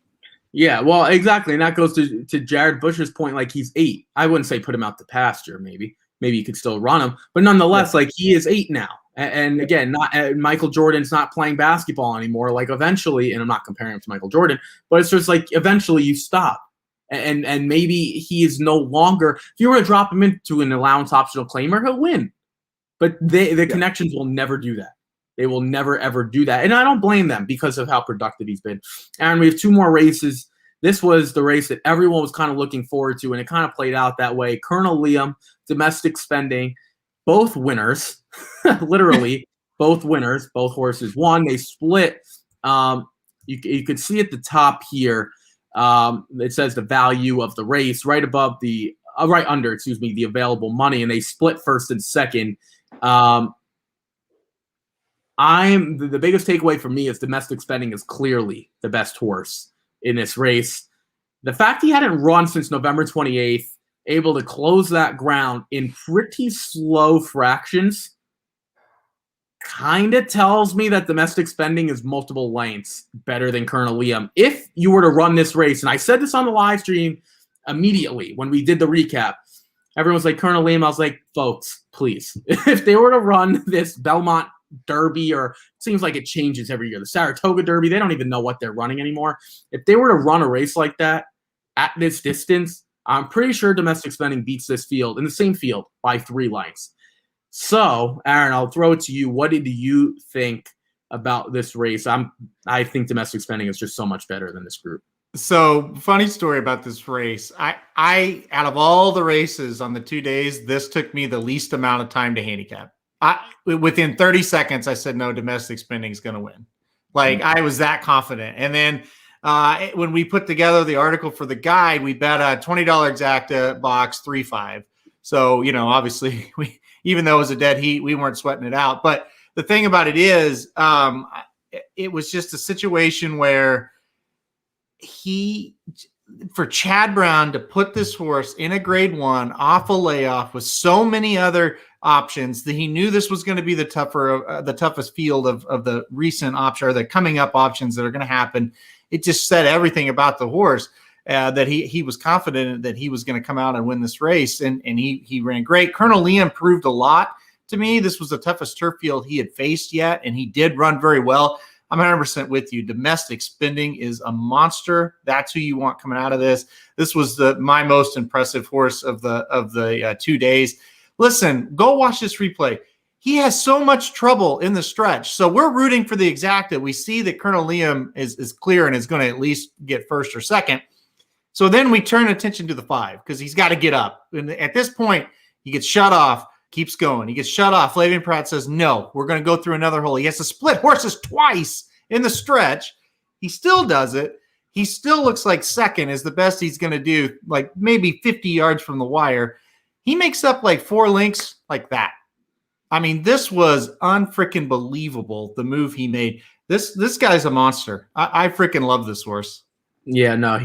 Yeah, well, exactly. And that goes to Jared Bush's point, like he's 8. I wouldn't say put him out to pasture, maybe. Maybe you could still run him. But nonetheless, like he is 8 now. And again, Michael Jordan's not playing basketball anymore. Like eventually, and I'm not comparing him to Michael Jordan, but it's just like eventually you stop. And maybe he is no longer, if you were to drop him into an allowance optional claimer, he'll win. But the connections will never do that. They will never, ever do that. And I don't blame them because of how productive he's been. And we have 2 more races This was the race that everyone was kind of looking forward to, and it kind of played out that way. Colonel Liam, Domestic Spending, both winners, literally both winners. Both horses won. They split. You could see at the top here, it says the value of the race right above the right under, the available money, and they split first and second. The biggest takeaway for me is Domestic Spending is clearly the best horse in this race. The fact he hadn't run since November 28th, able to close that ground in pretty slow fractions, kind of tells me that Domestic Spending is multiple lengths better than Colonel Liam. If you were to run this race, and I said this on the live stream immediately when we did the recap, everyone was like, Colonel Liam. I was like, folks, please. If they were to run this Belmont Derby, or it seems like it changes every year, the Saratoga Derby, they don't even know what they're running anymore. If they were to run a race like that at this distance, I'm pretty sure Domestic Spending beats this field in the same field by 3 lengths. So, Aaron, I'll throw it to you. What did you think about this race? I think Domestic Spending is just so much better than this group.
So, funny story about this race. I out of all the races on the 2 days, this took me the least amount of time to handicap. Within 30 seconds, I said, no, Domestic Spending is going to win. Like, I was that confident. And then when we put together the article for the guide, we bet a $20 exacta box 3-5. So, obviously, even though it was a dead heat, we weren't sweating it out. But the thing about it is, it was just a situation where for Chad Brown to put this horse in a grade 1 off a layoff with so many other options, that he knew this was going to be the toughest field of the recent option, or the coming up options that are going to happen. It just said everything about the horse, that he was confident that he was going to come out and win this race, and he ran great. Colonel Liam proved a lot to me. This was the toughest turf field he had faced yet, and he did run very well. I'm 100% with you. Domestic Spending is a monster. That's who you want coming out of this. This was my most impressive horse of the 2 days. Listen, go watch this replay. He has so much trouble in the stretch. So we're rooting for the exacta. We see that Colonel Liam is clear and is going to at least get first or second. So then we turn attention to the 5 because he's got to get up. And at this point, he gets shut off, keeps going. He gets shut off. Flavian Pratt says, no, we're going to go through another hole. He has to split horses twice in the stretch. He still does it. He still looks like second is the best he's going to do, like maybe 50 yards from the wire. He makes up like 4 lengths like that. I mean, this was unfreaking believable, the move he made. This guy's a monster. I freaking love this horse.
Yeah, no,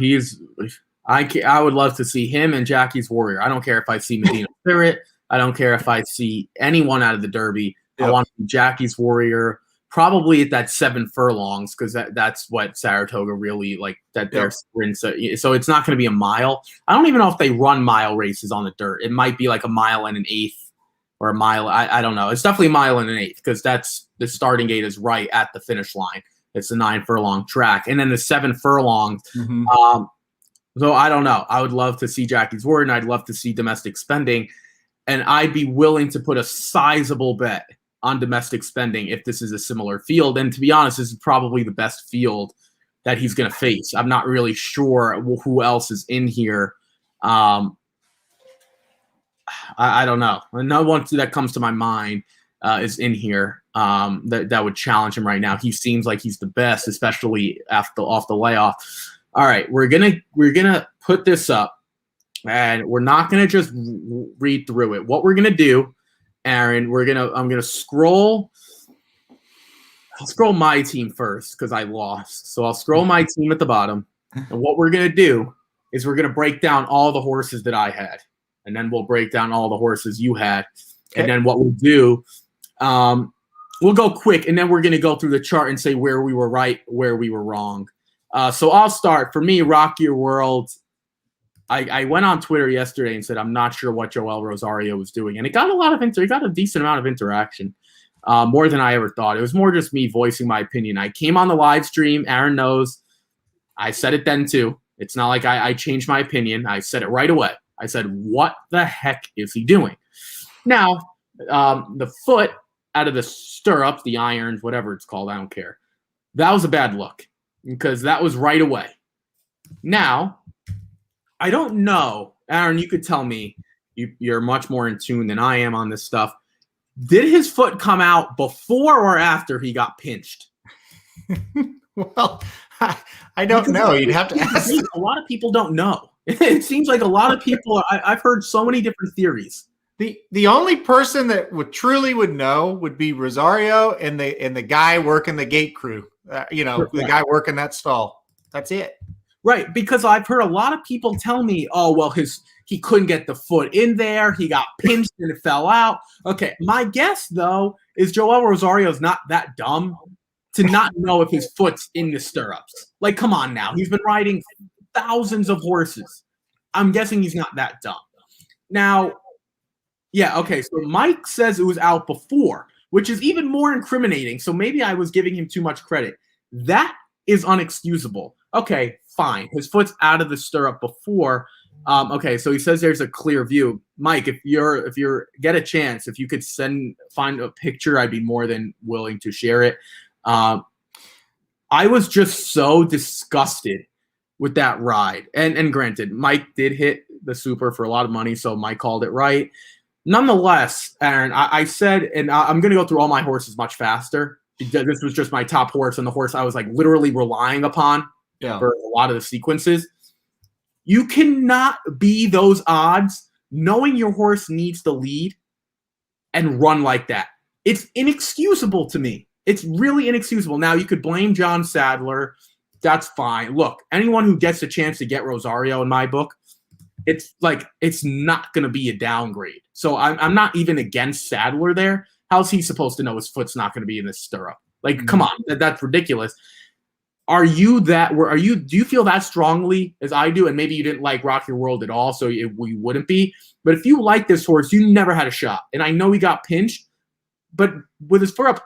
I would love to see him and Jackie's Warrior. I don't care if I see Medina Spirit. I don't care if I see anyone out of the Derby. Yep. I want Jackie's Warrior probably at that 7 furlongs, because that's what Saratoga really like, that their sprint. So it's not going to be a mile. I don't even know if they run mile races on the dirt. It might be like a mile and an eighth, or a mile. I don't know. It's definitely a mile and an eighth, because that's the starting gate is right at the finish line. It's a 9 furlong track. And then the 7 furlongs. Mm-hmm. So I don't know. I would love to see Jackie's Word, and I'd love to see Domestic Spending. And I'd be willing to put a sizable bet on Domestic Spending if this is a similar field. And to be honest, this is probably the best field that he's going to face. I'm not really sure who else is in here. I don't know. No one that comes to my mind is in here that would challenge him right now. He seems like he's the best, especially off the layoff. All right, we're gonna put this up, and we're not gonna just read through it. What we're gonna do, Aaron, I'm gonna scroll. I'll scroll my team first because I lost. So I'll scroll my team at the bottom, and what we're gonna do is we're gonna break down all the horses that I had, and then we'll break down all the horses you had, and then what we'll do, we'll go quick, and then we're gonna go through the chart and say where we were right, where we were wrong. So I'll start. For me, Rock Your World, I went on Twitter yesterday and said I'm not sure what Joel Rosario was doing, and it got a decent amount of interaction, more than I ever thought. It was more just me voicing my opinion. I came on the live stream. Aaron knows. I said it then too. It's not like I changed my opinion. I said it right away. I said, what the heck is he doing? Now, the foot out of the stirrup, the irons, whatever it's called, I don't care. That was a bad look, because that was right away. Now, I don't know, Aaron, you could tell me, you're much more in tune than I am on this stuff. Did his foot come out before or after he got pinched?
Well, I don't know. You'd have to ask.
A lot of people don't know. It seems like a lot of people, I've heard so many different theories.
The only person that truly would know would be Rosario and the guy working the gate crew. The guy working that stall. That's it.
Right, because I've heard a lot of people tell me, oh, well, he couldn't get the foot in there. He got pinched and it fell out. Okay, my guess, though, is Joel Rosario's not that dumb to not know if his foot's in the stirrups. Like, come on now. He's been riding thousands of horses. I'm guessing he's not that dumb. Now, yeah, okay, so Mike says it was out before, which is even more incriminating. So maybe I was giving him too much credit. That is unexcusable. Okay, fine. His foot's out of the stirrup before. Okay, so he says there's a clear view. Mike, if you're get a chance, if you could find a picture, I'd be more than willing to share it. I was just so disgusted with that ride. And granted, Mike did hit the super for a lot of money, so Mike called it right. Nonetheless, Aaron, I said, and I'm going to go through all my horses much faster. This was just my top horse and the horse I was like literally relying upon for a lot of the sequences. You cannot be those odds knowing your horse needs the lead and run like that. It's inexcusable to me. It's really inexcusable. Now, you could blame John Sadler. That's fine. Look, anyone who gets a chance to get Rosario in my book, it's not going to be a downgrade. So I'm not even against Sadler there. How's he supposed to know his foot's not going to be in the stirrup? Like, come on, that's ridiculous. Do you feel that strongly as I do? And maybe you didn't like Rock Your World at all, so we wouldn't be. But if you like this horse, you never had a shot. And I know he got pinched, but with his foot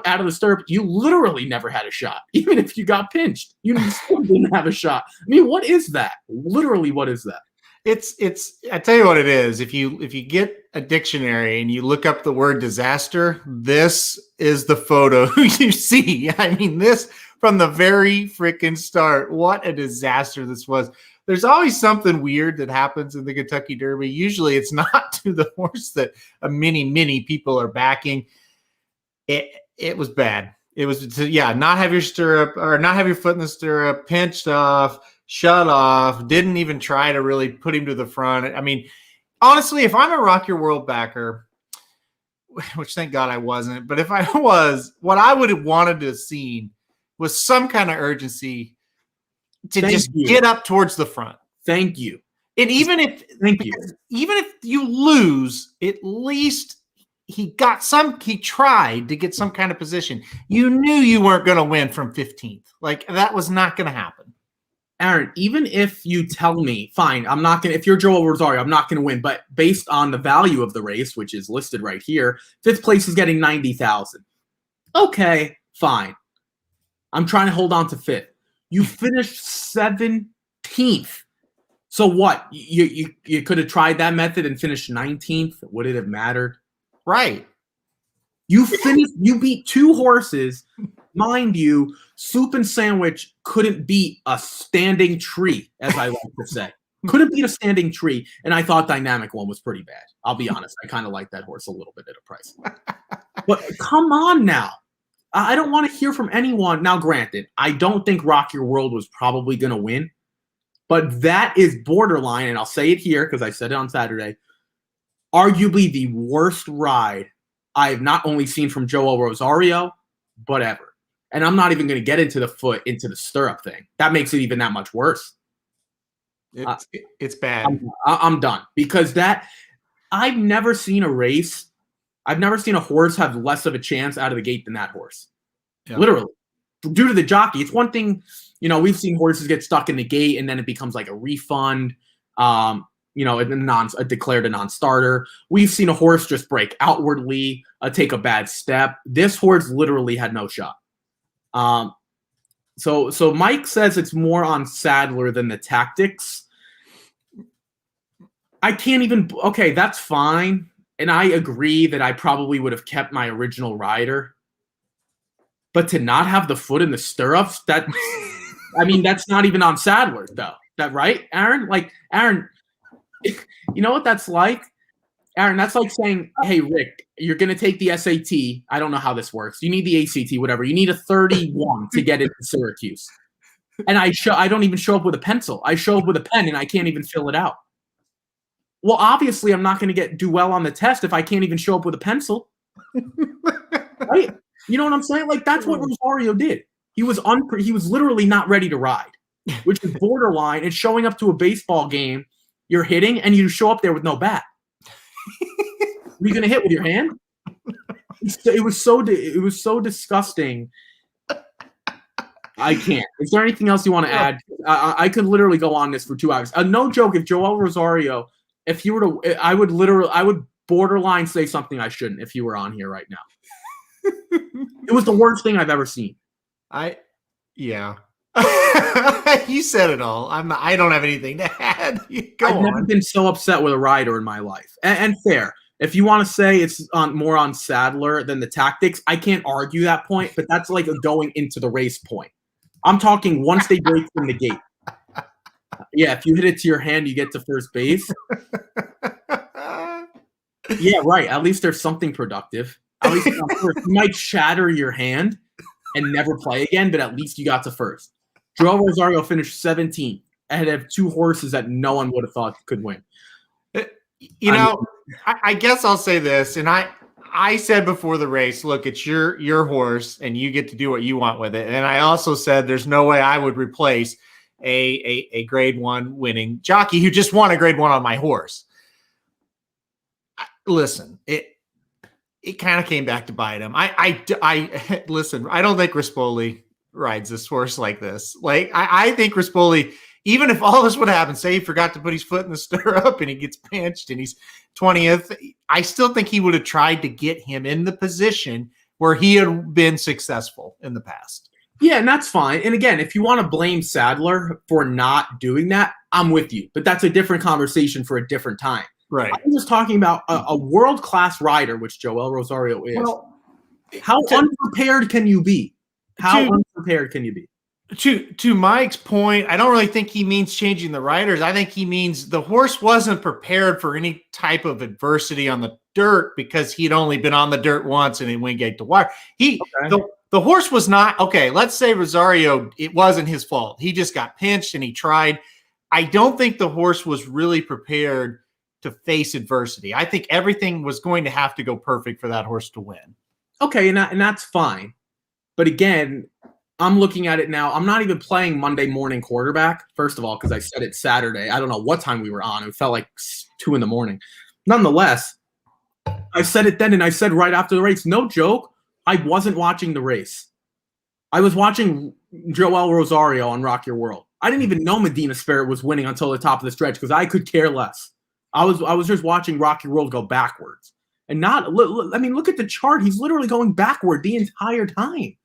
out of the stirrup, you literally never had a shot. Even if you got pinched, you still didn't have a shot. I mean, what is that? Literally, what is that?
It's I tell you what it is. If you get a dictionary and you look up the word disaster, this is the photo you see. I mean, this from the very freaking start. What a disaster this was. There's always something weird that happens in the Kentucky Derby. Usually it's not to the horse that many people are backing. It was bad. It was to, not have your stirrup or not have your foot in the stirrup, pinched off, shut off, didn't even try to really put him to the front. I mean, honestly, if I'm a Rock Your World backer, which thank God I wasn't, but if I was, what I would have wanted to have seen was some kind of urgency to get up towards the front.
Thank you.
And even if you lose, at least he tried to get some kind of position. You knew you weren't going to win from 15th. Like, that was not going to happen.
Aaron, even if you tell me, fine, I'm not going to, if you're Joel Rosario, I'm not going to win. But based on the value of the race, which is listed right here, 5th place is getting $90,000. Okay, fine. I'm trying to hold on to 5th. You finished 17th. So what? You could have tried that method and finished 19th. Would it have mattered?
Right.
You beat 2 horses. Mind you, Soup and Sandwich couldn't beat a standing tree, as I like to say. Couldn't beat a standing tree. And I thought Dynamic One was pretty bad. I'll be honest. I kind of like that horse a little bit at a price. But come on now. I don't want to hear from anyone. Now, granted, I don't think Rock Your World was probably going to win. But that is borderline, and I'll say it here because I said it on Saturday, arguably the worst ride I have not only seen from Joel Rosario, but ever. And I'm not even going to get into the foot, into the stirrup thing. That makes it even that much worse.
It's bad.
I'm done. Because I've never seen a race. I've never seen a horse have less of a chance out of the gate than that horse. Yeah. Literally. Due to the jockey. It's one thing, we've seen horses get stuck in the gate and then it becomes like a refund, declared a non-starter. We've seen a horse just break outwardly, take a bad step. This horse literally had no shot. So Mike says it's more on Sadler than the tactics. I can't even, okay, that's fine. And I agree that I probably would have kept my original rider. But to not have the foot in the stirrups, I mean, that's not even on Sadler, though. That right, Aaron? Like, Aaron, you know what that's like? Aaron, that's like saying, hey, Rick, you're going to take the SAT. I don't know how this works. You need the ACT, whatever. You need a 31 to get into Syracuse. And I don't even show up with a pencil. I show up with a pen, and I can't even fill it out. Well, obviously, I'm not going to do well on the test if I can't even show up with a pencil. Right? You know what I'm saying? Like, that's what Rosario did. He was literally not ready to ride, which is borderline. It's showing up to a baseball game, you're hitting, and you show up there with no bat. Are you going to hit with your hand? It was so disgusting. I can't. Is there anything else you want to add? I could literally go on this for 2 hours. No joke. If Joel Rosario, if he were to, I would borderline say something I shouldn't if he were on here right now. It was the worst thing I've ever seen.
Yeah. You said it all. I don't have anything to add.
I've never been so upset with a rider in my life. And fair. If you want to say it's more on Sadler than the tactics, I can't argue that point, but that's like a going into the race point. I'm talking once they break from the gate. Yeah, if you hit it to your hand, you get to first base. Yeah, right. At least there's something productive. At least you might shatter your hand and never play again, but at least you got to first. Joel Rosario finished 17th ahead of 2 horses that no one would have thought could win.
I guess I'll say this, and I said before the race, look, it's your horse, and you get to do what you want with it. And I also said there's no way I would replace a Grade 1 winning jockey who just won a Grade 1 on my horse. Listen, it kind of came back to bite him. I listen. I don't think Rispoli rides this horse like this. Like I think Rispoli, even if all this would happen, say he forgot to put his foot in the stirrup and he gets pinched and he's 20th, I still think he would have tried to get him in the position where he had been successful in the past.
Yeah, and that's fine. And again, if you want to blame Sadler for not doing that, I'm with you. But that's a different conversation for a different time.
Right.
I'm just talking about a world-class rider, which Joel Rosario is. Well, how unprepared can you be? Unprepared can you be?
To Mike's point, I don't really think he means changing the riders. I think he means the horse wasn't prepared for any type of adversity on the dirt because he'd only been on the dirt once and he went gate to wire. The horse was not okay. Let's say Rosario, it wasn't his fault. He just got pinched and he tried. I don't think the horse was really prepared to face adversity. I think everything was going to have to go perfect for that horse to win.
Okay, and that's fine. But again, I'm looking at it now. I'm not even playing Monday morning quarterback, first of all, because I said it Saturday. I don't know what time we were on. It felt like 2 a.m. Nonetheless, I said it then, and I said right after the race, no joke, I wasn't watching the race. I was watching Joel Rosario on Rock Your World. I didn't even know Medina Spirit was winning until the top of the stretch because I could care less. I was just watching Rock Your World go backwards. And look at the chart. He's literally going backward the entire time.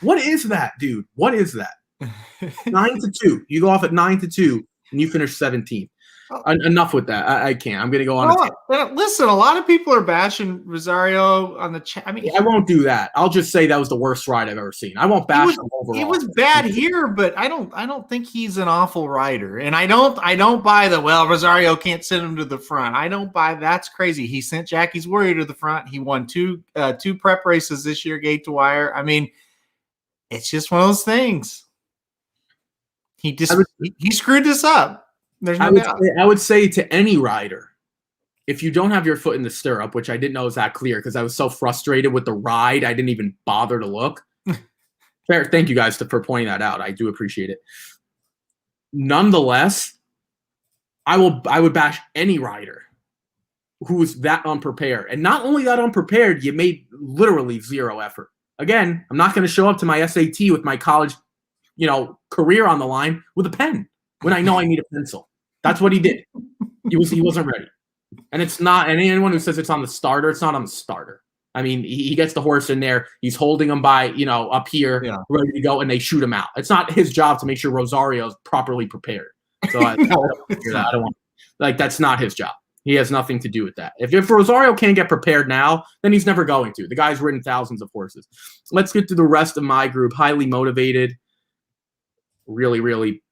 What is that, dude? What is that? 9-2. You go off at 9-2, and you finish 17th. Enough with that. I can't. I'm going to go on.
Listen, a lot of people are bashing Rosario on the chat. I mean,
I won't do that. I'll just say that was the worst ride I've ever seen. I won't bash him overall.
It was bad here, but I don't think he's an awful rider. And I don't buy Rosario can't send him to the front. I don't buy that's crazy. He sent Jackie's Warrior to the front. He won two prep races this year, gate to wire. I mean, it's just one of those things. He screwed this up. There's no doubt.
I would say to any rider, if you don't have your foot in the stirrup, which I didn't know was that clear because I was so frustrated with the ride, I didn't even bother to look. Fair. Thank you guys for pointing that out. I do appreciate it. Nonetheless, I would bash any rider who is that unprepared. And not only that unprepared, you made literally zero effort. Again, I'm not going to show up to my SAT with my college, career on the line with a pen when I know I need a pencil. That's what he did. He wasn't ready. And it's not, and anyone who says it's on the starter, it's not on the starter. I mean, he gets the horse in there. He's holding him by, up here, ready to go, and they shoot him out. It's not his job to make sure Rosario's properly prepared. So I don't want, that's not his job. He has nothing to do with that. If Rosario can't get prepared now, then he's never going to. The guy's ridden thousands of horses. Let's get to the rest of my group. Highly motivated. really, really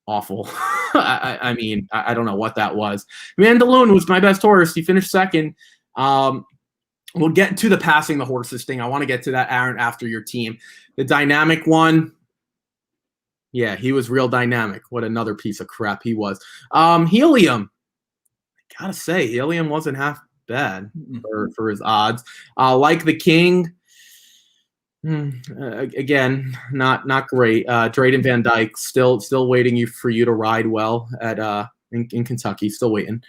awful. I mean, I don't know what that was. Mandaloon was my best horse. He finished second. We'll get to the passing the horses thing. I want to get to that, Aaron, after your team. The dynamic one, yeah, he was real dynamic. What another piece of crap he was. Helium, I gotta say, Helium wasn't half bad for his odds. Like the King, again, not great. Drayden Van Dyke still waiting for you to ride well at in Kentucky. Still waiting.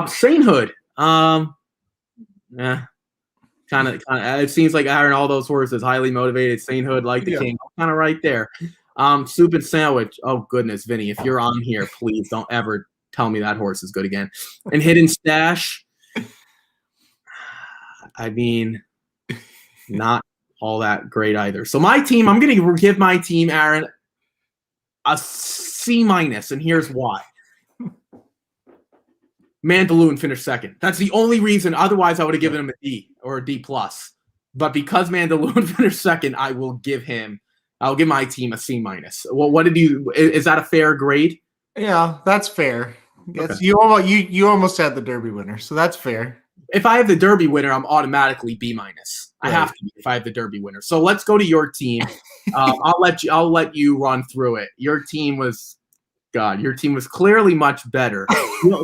Sainthood, kind of. It seems like Aaron, all those horses highly motivated. Sainthood, like the King, kind of right there. Soup and Sandwich. Oh goodness, Vinny, if you're on here, please don't ever tell me that horse is good again. And Hidden Stash. I mean, not all that great either. So my team, I'm going to give my team, Aaron, a C-, and here's why. Mandaloon finished second. That's the only reason. Otherwise, I would have given him a D or a D+. But because Mandaloon finished second, I'll give my team a C-. Well, what did you? Is that a fair grade?
Yeah, that's fair.
Okay.
You almost had the Derby winner, so that's fair.
If I have the Derby winner, I'm automatically B-. I have to be if I have the Derby winner. So let's go to your team. I'll let you run through it. Your team was clearly much better. You know,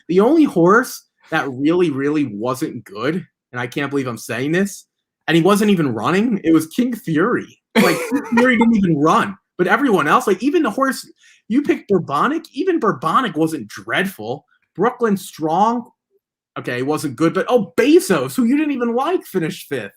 the only horse that really, really wasn't good, and I can't believe I'm saying this, and he wasn't even running, it was King Fury. Like, King Fury didn't even run. But everyone else, like even the horse, you picked Bourbonic, even Bourbonic wasn't dreadful. Brooklyn Strong, okay, it wasn't good, but Bezos, who you didn't even like, finished fifth.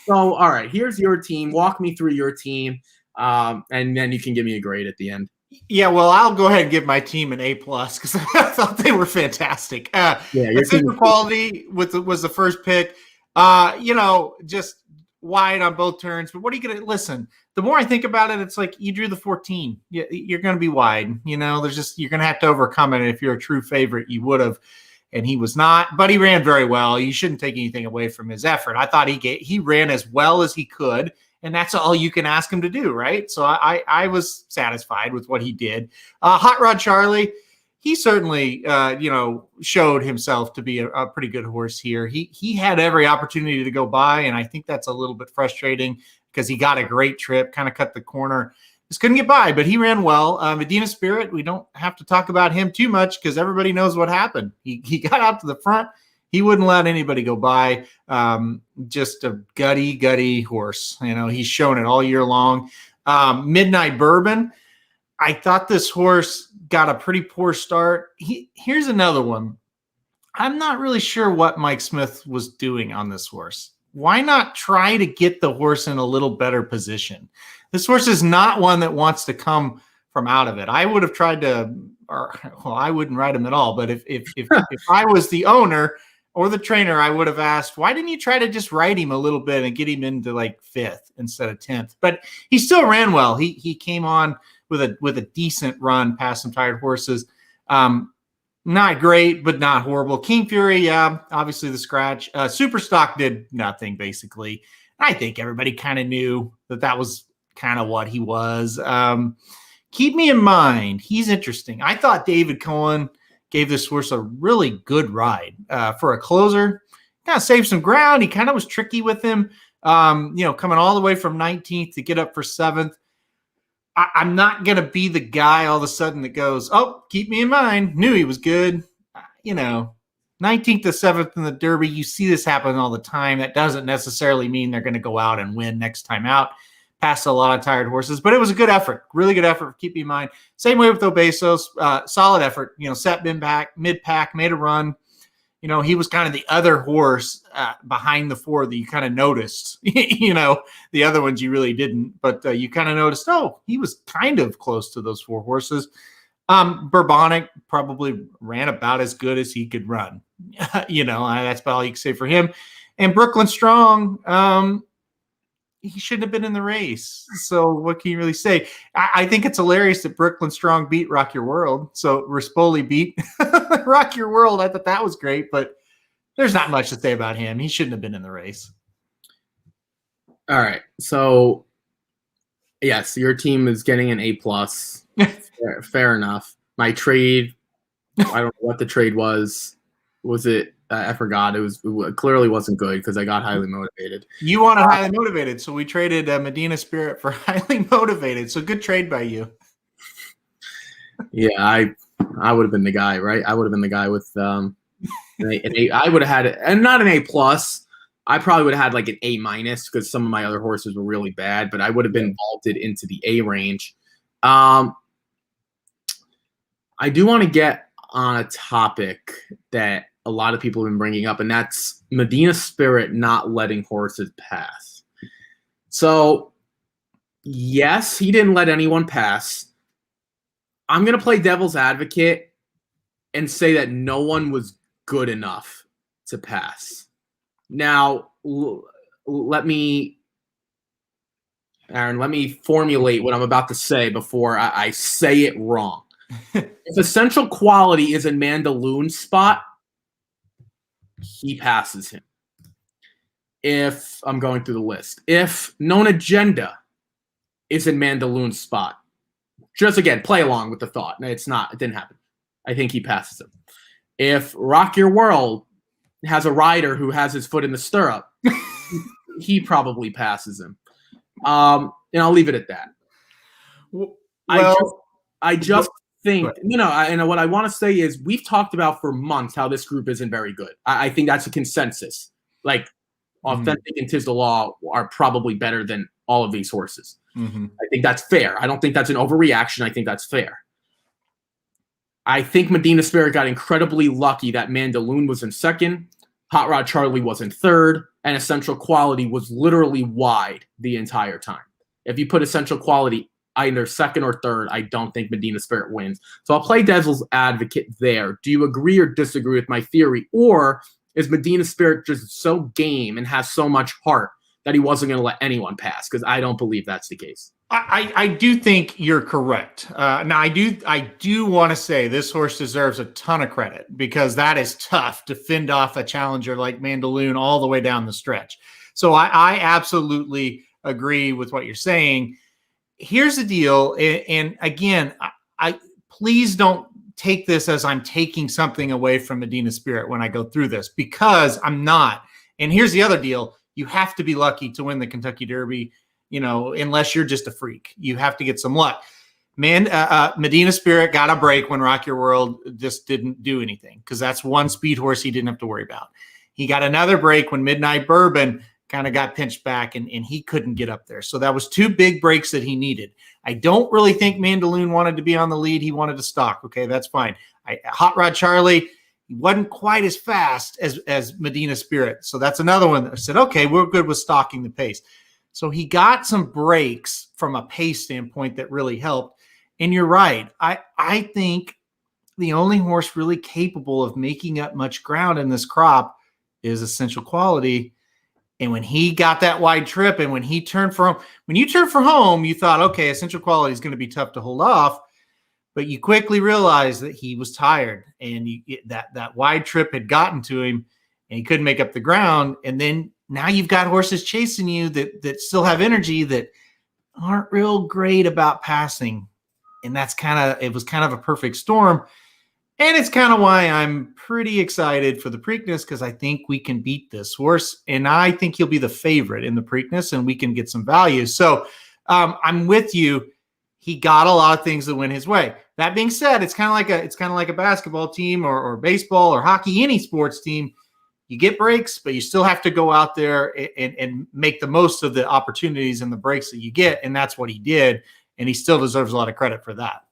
So, all right, here's your team. Walk me through your team, and then you can give me a grade at the end.
Yeah, well, I'll go ahead and give my team an A+ because I thought they were fantastic.
Your
team quality was the first pick. Just wide on both turns. But what are you going to listen? The more I think about it, it's like you drew the 14. You're going to be wide. You know, you're going to have to overcome it. And if you're a true favorite, you would have. And he was not, but he ran very well. You shouldn't take anything away from his effort. I thought he ran as well as he could. And that's all you can ask him to do, right? So I was satisfied with what he did. Hot Rod Charlie, he certainly, showed himself to be a pretty good horse here. He had every opportunity to go by, and I think that's a little bit frustrating because he got a great trip, kind of cut the corner. Just couldn't get by, but he ran well. Medina Spirit, we don't have to talk about him too much because everybody knows what happened. He got out to the front. He wouldn't let anybody go by. Just a gutty horse. You know, he's shown it all year long. Midnight Bourbon. I thought this horse got a pretty poor start. Here's another one. I'm not really sure what Mike Smith was doing on this horse. Why not try to get the horse in a little better position? This horse is not one that wants to come from out of it. I would have tried to, I wouldn't ride him at all. But if I was the owner or the trainer, I would have asked, why didn't you try to just ride him a little bit and get him into like 5th instead of 10th? But he still ran well. He came on with a decent run past some tired horses. Not great, but not horrible. King Fury, yeah, obviously the scratch. Superstock did nothing, basically. I think everybody kind of knew that was kind of what he was. Keep Me in Mind. He's interesting. I thought David Cohen gave this horse a really good ride for a closer. Kind of saved some ground. He kind of was tricky with him, coming all the way from 19th to get up for 7th. I'm not going to be the guy all of a sudden that goes, keep me in mind. Knew he was good. 19th to 7th in the Derby. You see this happen all the time. That doesn't necessarily mean they're going to go out and win next time out. Passed a lot of tired horses, but it was a good effort. Really good effort. Keep me in mind. Same way with Obesos. Solid effort. Set mid-pack, made a run. He was kind of the other horse behind the 4 that you kind of noticed. The other ones you really didn't, but you kind of noticed, he was kind of close to those 4 horses. Bourbonic probably ran about as good as he could run. That's about all you can say for him. And Brooklyn Strong, he shouldn't have been in the race. So what can you really say? I think it's hilarious that Brooklyn Strong beat Rock Your World. So Rispoli beat Rock Your World. I thought that was great, but there's not much to say about him. He shouldn't have been in the race.
All right. So Yes, your team is getting an A+. Fair enough. My trade, I don't know what the trade was. Was it? I forgot. It clearly wasn't good because I got highly motivated.
You wanted highly motivated, so we traded Medina Spirit for highly motivated. So good trade by you.
Yeah, I would have been the guy, right? I would have been the guy with an A. I would have had it, and not an A+. I probably would have had like an A- because some of my other horses were really bad, but I would have been vaulted into the A range. I do want to get on a topic that a lot of people have been bringing up, and that's Medina Spirit not letting horses pass. So, yes, he didn't let anyone pass. I'm going to play devil's advocate and say that no one was good enough to pass. Now, let me formulate what I'm about to say before I say it wrong. If Essential Quality is in Mandaloon's spot, he passes him. If I'm going through the list, if Known Agenda is in Mandaloon's spot, just again, play along with the thought. It didn't happen. I think he passes him. If Rock Your World has a rider who has his foot in the stirrup, he probably passes him. And I'll leave it at that.
Well,
I just think, and what I want to say is we've talked about for months how this group isn't very good. I think that's a consensus. Like Authentic and Tis the Law are probably better than all of these horses.
Mm-hmm.
I think that's fair. I don't think that's an overreaction. I think that's fair. I think Medina Spirit got incredibly lucky that Mandaloon was in second, Hot Rod Charlie was in third, and Essential Quality was literally wide the entire time. If you put Essential Quality either second or third, I don't think Medina Spirit wins. So I'll play devil's advocate there. Do you agree or disagree with my theory? Or is Medina Spirit just so game and has so much heart that he wasn't going to let anyone pass? Because I don't believe that's the case.
I do think you're correct. Now, I do want to say this horse deserves a ton of credit because that is tough to fend off a challenger like Mandaloon all the way down the stretch. So I absolutely agree with what you're saying. Here's the deal. And again, I please don't take this as I'm taking something away from Medina Spirit when I go through this, because I'm not. And here's the other deal. You have to be lucky to win the Kentucky Derby, unless you're just a freak. You have to get some luck. Medina Spirit got a break when Rock Your World just didn't do anything, because that's one speed horse he didn't have to worry about. He got another break when Midnight Bourbon kind of got pinched back and he couldn't get up there. So that was two big breaks that he needed. I don't really think Mandaloon wanted to be on the lead. He wanted to stalk. Okay, that's fine. Hot Rod Charlie, he wasn't quite as fast as Medina Spirit. So that's another one that said, okay, we're good with stalking the pace. So he got some breaks from a pace standpoint that really helped. And you're right. I think the only horse really capable of making up much ground in this crop is Essential Quality. And when he got that wide trip and when you turn for home, you thought, okay, Essential Quality is going to be tough to hold off. But you quickly realized that he was tired and that wide trip had gotten to him and he couldn't make up the ground. And then now you've got horses chasing you that still have energy that aren't real great about passing. And it was kind of a perfect storm. And it's kind of why I'm pretty excited for the Preakness, because I think we can beat this horse. And I think he'll be the favorite in the Preakness and we can get some value. So I'm with you. He got a lot of things that went his way. That being said, it's kind of like a basketball team or baseball or hockey, any sports team. You get breaks, but you still have to go out there and make the most of the opportunities and the breaks that you get. And that's what he did. And he still deserves a lot of credit for that.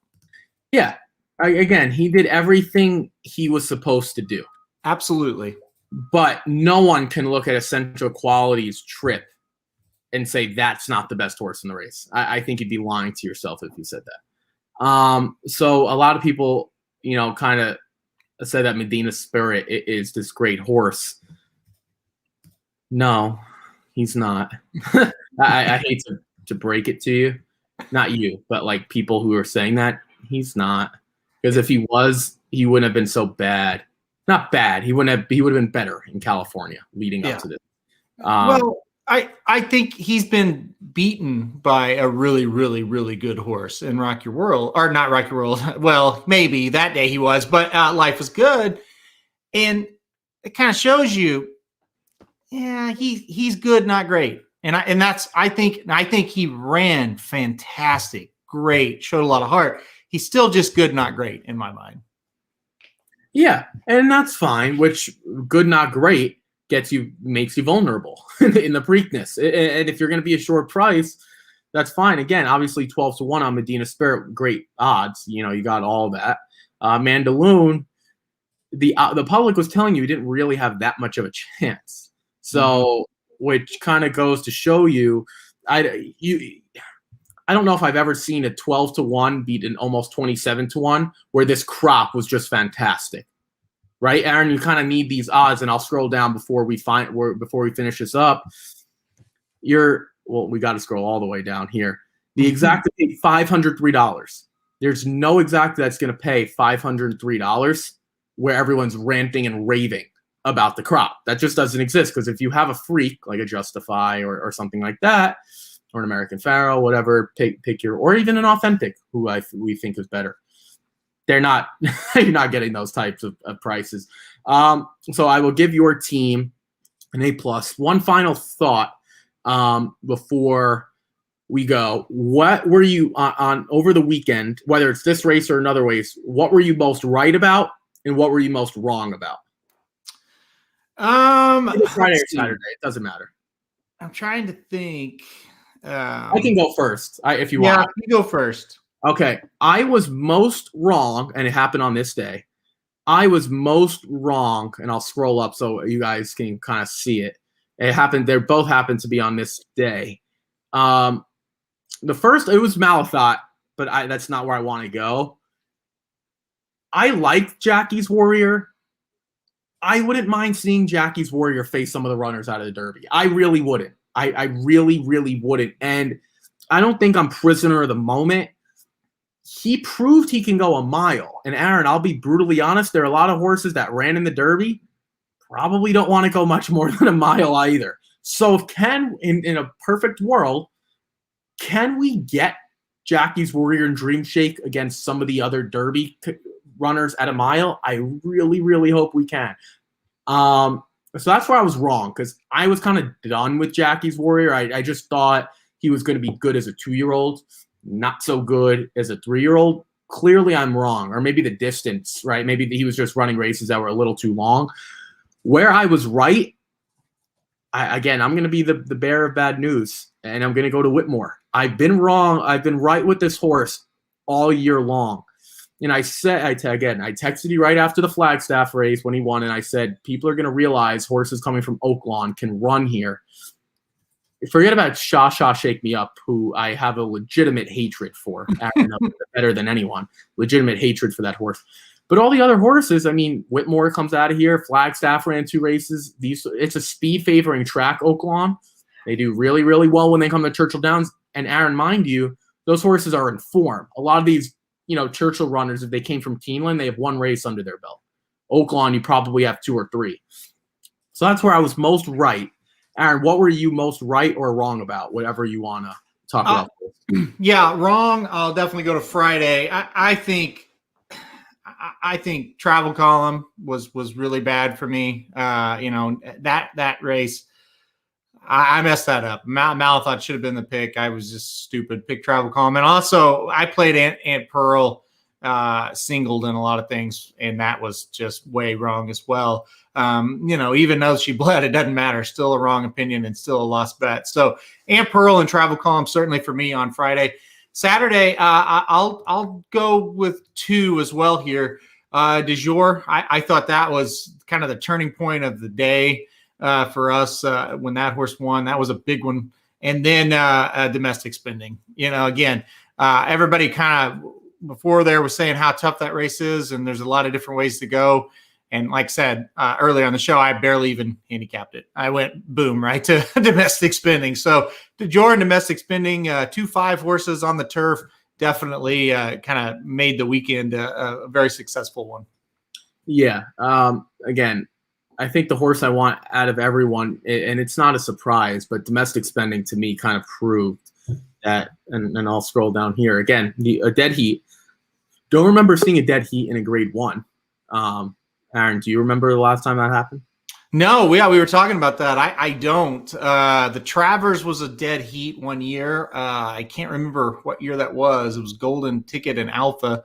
Yeah. Again, he did everything he was supposed to do.
Absolutely.
But no one can look at Essential Quality's trip and say that's not the best horse in the race. I think you'd be lying to yourself if you said that. So a lot of people, kind of say that Medina Spirit is this great horse. No, he's not. I hate to break it to you. Not you, but like people who are saying that. He's not. Because if he was, he wouldn't have been so bad. Not bad. He would have been better in California leading up to this.
I think he's been beaten by a really, really, really good horse in Rock Your World, or not Rock Your World. Well, maybe that day he was, but Life Was Good. And it kind of shows you, yeah, he's good, not great. And I think he ran fantastic, great, showed a lot of heart. He's still just good, not great in my mind.
Yeah, and that's fine, which good, not great makes you vulnerable in the Preakness. And if you're going to be a short price, that's fine. Again, obviously 12-1 on Medina Spirit, great odds. You got all that. Mandaloon, the public was telling you didn't really have that much of a chance. So, which kind of goes to show you, I don't know if I've ever seen a 12-1 beat an almost 27-1 where this crop was just fantastic. Right, Aaron, you kind of need these odds, and I'll scroll down before we finish this up. We got to scroll all the way down here. The exacta paid $503. There's no exacta that's going to pay $503 where everyone's ranting and raving about the crop. That just doesn't exist, because if you have a freak like a Justify or something like that, or an American Pharaoh, whatever, pick your, or even an Authentic, who we think is better. They're not, you're not getting those types of prices. So I will give your team an A+. One final thought before we go. What were you on over the weekend, whether it's this race or another race, what were you most right about and what were you most wrong about? Friday or Saturday, it doesn't matter.
I'm trying to think.
I can go first if you want.
Yeah, you go first.
Okay, I was most wrong, and it happened on this day. I was most wrong, and I'll scroll up so you guys can kind of see it. It happened. They both happened to be on this day. The first, it was Malathot, but that's not where I want to go. I liked Jackie's Warrior. I wouldn't mind seeing Jackie's Warrior face some of the runners out of the Derby. I really wouldn't. I really, really wouldn't. And I don't think I'm prisoner of the moment. He proved he can go a mile. And Aaron, I'll be brutally honest, there are a lot of horses that ran in the Derby, probably don't want to go much more than a mile either. So in a perfect world, can we get Jackie's Warrior and Dream Shake against some of the other Derby runners at a mile? I really, really hope we can. So that's where I was wrong, because I was kind of done with Jackie's Warrior. I just thought he was going to be good as a 2-year-old. Not so good as a 3-year-old. Clearly I'm wrong, or maybe the distance, right? Maybe he was just running races that were a little too long. Where I was right, I'm going to be the bearer of bad news, and I'm going to go to Whitmore. I've been wrong. I've been right with this horse all year long. And I said, I texted you right after the Flagstaff race when he won, and I said, people are going to realize horses coming from Oaklawn can run here. Forget about Sha Shake Me Up, who I have a legitimate hatred for. Aaron knows better than anyone. Legitimate hatred for that horse. But all the other horses, I mean, Whitmore comes out of here. Flagstaff ran 2 races. It's a speed favoring track, Oaklawn. They do really, really well when they come to Churchill Downs. And Aaron, mind you, those horses are in form. A lot of these, Churchill runners, if they came from Keeneland, they have 1 race under their belt. Oaklawn, you probably have 2 or 3. So that's where I was most right. Aaron, what were you most right or wrong about? Whatever you want to talk about.
Yeah, wrong. I'll definitely go to Friday. I think Travel Column was really bad for me. That race, I messed that up. Malathot should have been the pick. I was just stupid. Pick Travel Column. And also, I played Aunt Pearl singled in a lot of things, and that was just way wrong as well. Even though she bled, it doesn't matter. Still a wrong opinion and still a lost bet. So Aunt Pearl and Travel Column certainly for me on Friday. Saturday, I'll go with 2 as well here. Du Jour, I thought that was kind of the turning point of the day for us when that horse won. That was a big one. And then Domestic Spending. Everybody kind of before there was saying how tough that race is, and there's a lot of different ways to go. And like I said earlier on the show, I barely even handicapped it. I went boom right to Domestic Spending. So Du Jour and Domestic Spending, 2 5 horses on the turf, definitely kind of made the weekend a very successful one.
Yeah. Again, I think the horse I want out of everyone, and it's not a surprise, but Domestic Spending to me kind of proved that. And I'll scroll down here again. A dead heat. Don't remember seeing a dead heat in a Grade 1. Aaron, do you remember the last time that happened?
No, we were talking about that. I don't. The Travers was a dead heat one year. I can't remember what year that was. It was Golden Ticket and Alpha.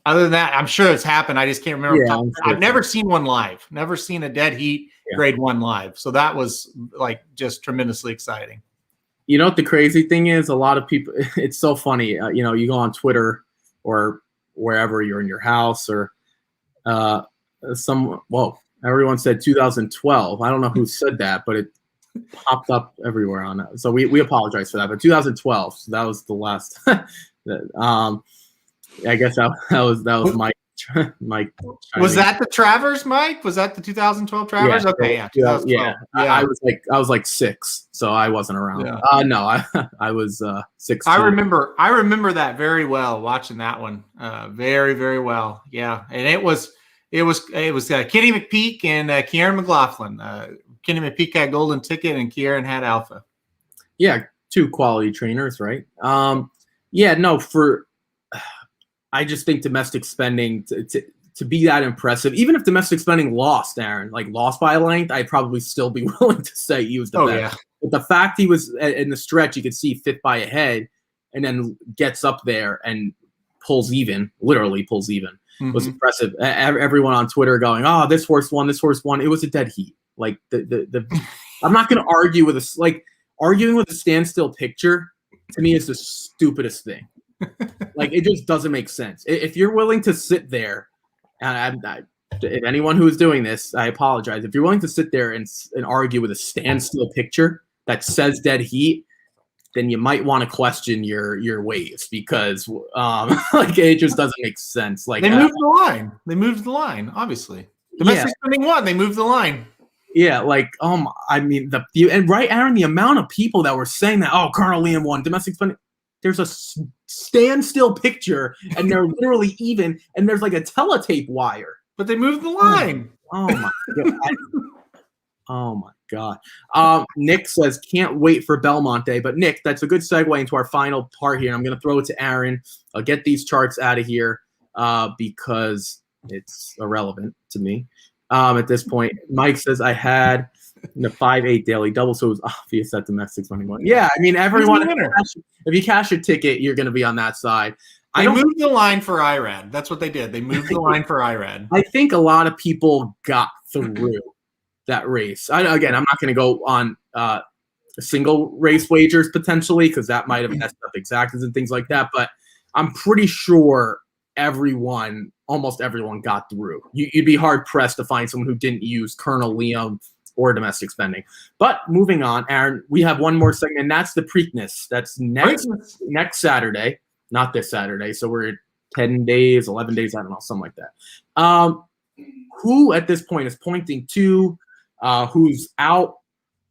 Other than that, I'm sure it's happened. I just can't remember.
Yeah,
I've never seen one live. Never seen a dead heat Grade 1 live. So that was like just tremendously exciting.
You know what the crazy thing is? A lot of people. It's so funny. You go on Twitter or wherever you're in your house or everyone said 2012. I don't know who said that, but it popped up everywhere on that. So we apologize for that. But 2012. So that was the last. I guess that was Mike. Mike.
Was that the Travers, Mike? Was that the 2012 Travers?
Yeah,
okay, yeah, 2012.
Yeah. I was like 6, so I wasn't around.
Yeah.
No, I was 6.
I remember that very well. Watching that one, very, very well. Yeah, and it was Kenny McPeak and Kieran McLaughlin. Kenny McPeak had Golden Ticket and Kieran had Alpha.
Yeah, 2 quality trainers, right? I just think Domestic Spending to be that impressive, even if Domestic Spending lost, Aaron, like lost by a length, I'd probably still be willing to say he was the best. Yeah. But the fact he was in the stretch, you could see 5th by a head, and then gets up there and literally pulls even, was impressive. Everyone on Twitter going, "Oh, this horse won. This horse won." It was a dead heat. Like I'm not going to argue with this. Like arguing with a standstill picture to me is the stupidest thing. Like it just doesn't make sense. If you're willing to sit there, and if anyone who is doing this, I apologize. If you're willing to sit there and argue with a standstill picture that says dead heat, then you might want to question your ways because like it just doesn't make sense. Like
they moved the line. They moved the line. Obviously, Domestic Spending won. They moved the line.
Yeah, like I mean Aaron, the amount of people that were saying that Colonel Liam won Domestic Spending. There's a standstill picture, and they're literally even, and there's like a teletape wire.
But they moved the line.
Oh my god! Oh my god! Nick says can't wait for Belmont Day. But Nick, that's a good segue into our final part here. I'm going to throw it to Aaron. I'll get these charts out of here because it's irrelevant to me at this point. Mike says I had the 5-8 daily double, so it was obvious that Domestic Spending won. Yeah, I mean everyone. If you cash a ticket, you're going to be on that side.
They moved the line for IRAD. That's what they did. They moved the line for IRAD.
I think a lot of people got through that race. Again, I'm not going to go on single race wagers potentially because that might have messed up exactas and things like that. But I'm pretty sure almost everyone got through. You'd be hard pressed to find someone who didn't use Colonel Liam or Domestic Spending. But moving on, Aaron, we have one more segment, and that's the Preakness. That's next Saturday, not this Saturday. So we're 10 days, 11 days, I don't know, something like that. Who at this point is pointing to who's out,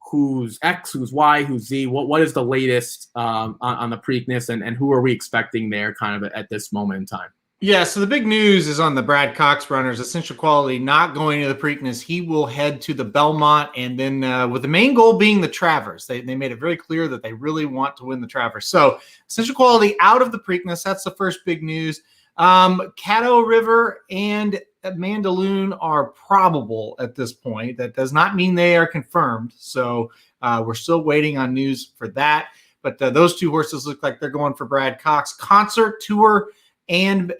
who's X, who's Y, who's Z? What is the latest on the Preakness, and who are we expecting there kind of at this moment in time?
Yeah, so the big news is on the Brad Cox runners, Essential Quality not going to the Preakness. He will head to the Belmont, and then with the main goal being the Travers. They made it very clear that they really want to win the Travers. So Essential Quality out of the Preakness. That's the first big news. Caddo River and Mandaloon are probable at this point. That does not mean they are confirmed. So we're still waiting on news for that. But those 2 horses look like they're going for Brad Cox. Concert Tour and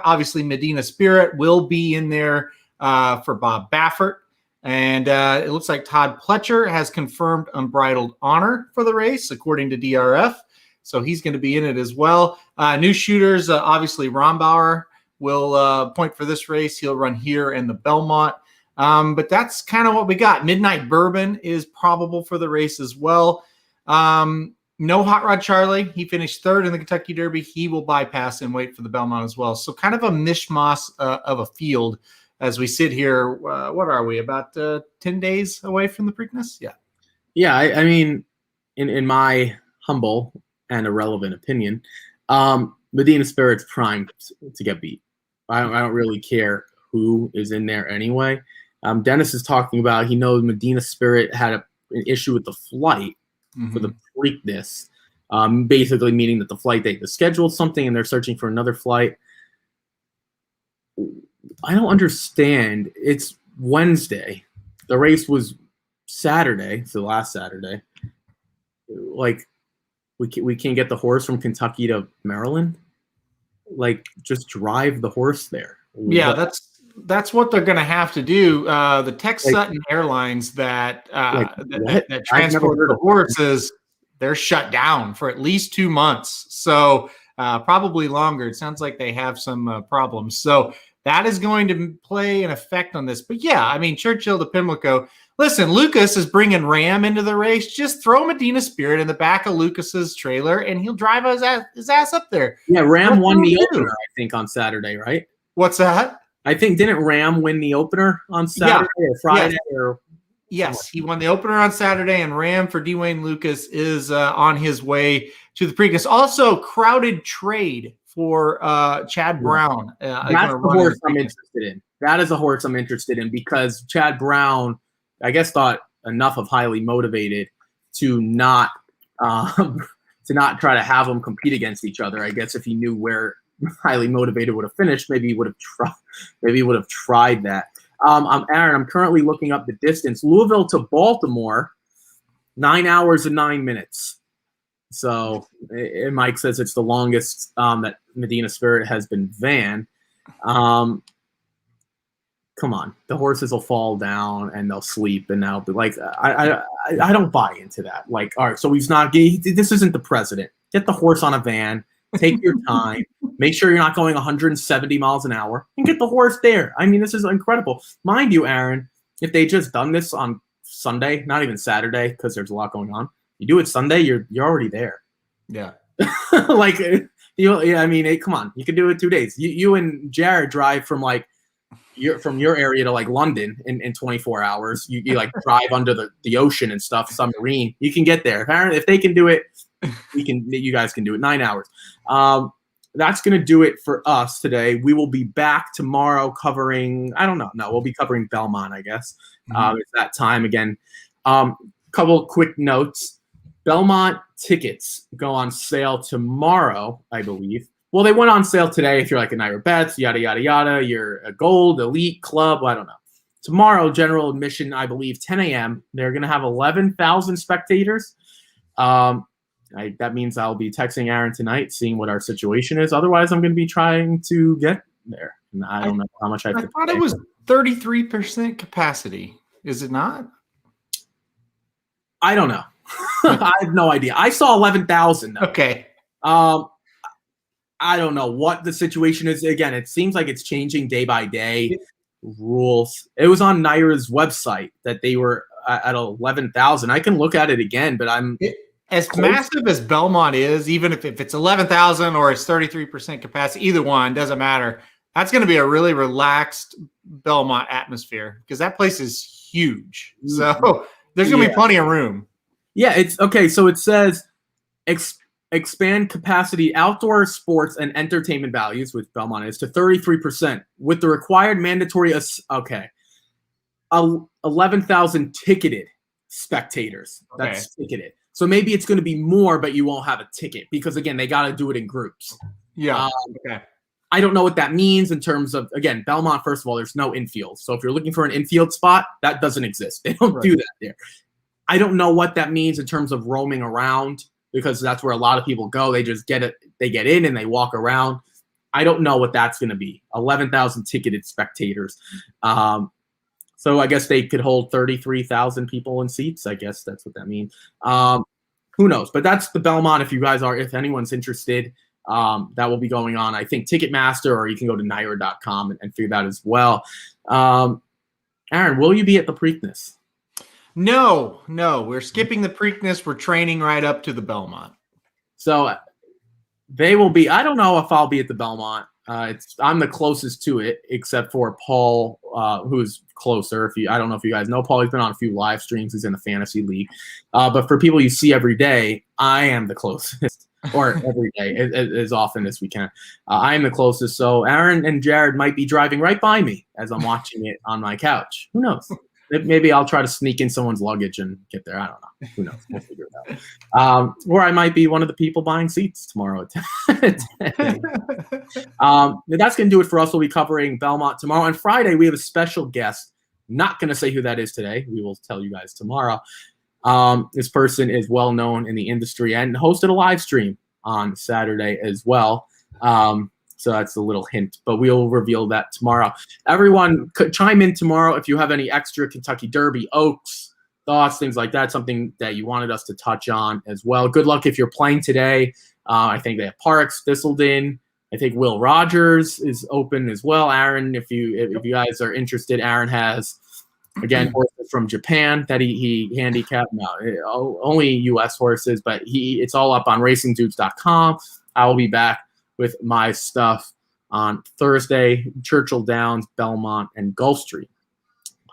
obviously Medina Spirit will be in there for Bob Baffert. And it looks like Todd Pletcher has confirmed Unbridled Honor for the race, according to DRF. So he's going to be in it as well. New shooters, obviously Rombauer will point for this race. He'll run here in the Belmont. But that's kind of what we got. Midnight Bourbon is probable for the race as well. No Hot Rod Charlie. He finished 3rd in the Kentucky Derby. He will bypass and wait for the Belmont as well. So kind of a mishmash of a field as we sit here. What are we, about 10 days away from the Preakness? Yeah.
Yeah, I mean, in my humble and irrelevant opinion, Medina Spirit's primed to get beat. I don't really care who is in there anyway. Dennis is talking about he knows Medina Spirit had an issue with the flight for the Preakness, basically meaning that the flight they scheduled something and they're searching for another flight. I don't understand. It's Wednesday. The race was Saturday, so last Saturday. Like, we can't get the horse from Kentucky to Maryland. Like, just drive the horse there.
Yeah, that's what they're going to have to do. The Tex Sutton Airlines that transport the horses, they're shut down for at least 2 months. So probably longer. It sounds like they have some problems. So that is going to play an effect on this. But yeah, I mean, Churchill to Pimlico. Listen, Lucas is bringing Ram into the race. Just throw Medina Spirit in the back of Lucas's trailer, and he'll drive his ass up there.
Yeah, Ram won the opener, I think, on Saturday, right?
What's that?
I think, didn't Ram win the opener on Saturday or Friday?
Yes, he won the opener on Saturday, and Ram for Dwayne Lucas is on his way to the Preakness. Also, Crowded Trade for Chad Brown.
That's the horse I'm interested in. That is a horse I'm interested in because Chad Brown, I guess, thought enough of Highly Motivated to not try to have them compete against each other. I guess if he knew where Highly Motivated would have finished, maybe he would have tried that. I'm Aaron. I'm currently looking up the distance. Louisville to Baltimore, 9 hours and 9 minutes. So Mike says it's the longest that Medina Spirit has been van. Come on, the horses will fall down and they'll sleep, and they'll be like, I don't buy into that. Like, all right, so this isn't the president. Get the horse on a van, take your time, make sure you're not going 170 miles an hour, and get the horse there. I mean, this is incredible. Mind you, Aaron, if they just done this on Sunday, not even Saturday, because there's a lot going on, you do it Sunday, you're already there.
Yeah.
Like, I mean, come on, you can do it 2 days. You and Jared drive from your area to like London in 24 hours. You like drive under the ocean and stuff, submarine. You can get there. If they can do it, you guys can do it. 9 hours. That's going to do it for us today. We will be back tomorrow covering, I don't know. No, we'll be covering Belmont, I guess. It's that time again. Couple quick notes. Belmont tickets go on sale tomorrow, I believe. Well, they went on sale today if you're like a Naira Bets, yada, yada, yada. You're a gold, elite, club, I don't know. Tomorrow, general admission, I believe, 10 a.m. They're going to have 11,000 spectators. That means I'll be texting Aaron tonight, seeing what our situation is. Otherwise, I'm going to be trying to get there. And I don't know how much I have to
thought it was 33% capacity. Is it not?
I don't know. I have no idea. I saw 11,000.
Okay.
I don't know what the situation is. Again, it seems like it's changing day by day. Rules. It was on Naira's website that they were at 11,000. I can look at it again, but
as massive as Belmont is, even if it's 11,000 or it's 33% capacity, either one doesn't matter. That's going to be a really relaxed Belmont atmosphere because that place is huge. So there's going to be plenty of room.
Yeah, it's okay. So it says expand capacity outdoor sports and entertainment values, which Belmont is, to 33% with the required mandatory 11,000 ticketed spectators. That's ticketed. So maybe it's going to be more, but you won't have a ticket because, again, they got to do it in groups.
Yeah.
I don't know what that means in terms of, again, Belmont, first of all, there's no infield. So if you're looking for an infield spot, that doesn't exist. They don't do that there. I don't know what that means in terms of roaming around because that's where a lot of people go. They just get it. They get in and they walk around. I don't know what that's going to be. 11,000 ticketed spectators. So I guess they could hold 33,000 people in seats. I guess that's what that means. Who knows? But that's the Belmont. If anyone's interested, that will be going on. I think Ticketmaster, or you can go to Naira.com and figure that as well. Aaron, will you be at the Preakness?
No, we're skipping the Preakness. We're training right up to the Belmont.
So they will be. I don't know if I'll be at the Belmont. I'm the closest to it, except for Paul, who's closer. I don't know if you guys know Paul. He's been on a few live streams. He's in the fantasy league. But for people you see every day, I am the closest. or every day as often as we can. I am the closest, so Aaron and Jared might be driving right by me as I'm watching it on my couch. Who knows? Maybe I'll try to sneak in someone's luggage and get there. I don't know. Who knows? We'll figure it out. Or I might be one of the people buying seats tomorrow. That's going to do it for us. We'll be covering Belmont tomorrow. On Friday, we have a special guest. Not going to say who that is today. We will tell you guys tomorrow. This person is well known in the industry and hosted a live stream on Saturday as well. So that's a little hint, but we'll reveal that tomorrow. Everyone could chime in tomorrow if you have any extra Kentucky Derby, Oaks, thoughts, things like that, something that you wanted us to touch on as well. Good luck if you're playing today. I think they have Parks, Thistleton. I think Will Rogers is open as well. Aaron, if you guys are interested, Aaron has, again, horses from Japan that he handicapped. No, only U.S. horses, but it's all up on racingdudes.com. I will be back with my stuff on Thursday, Churchill Downs, Belmont, and Gulfstream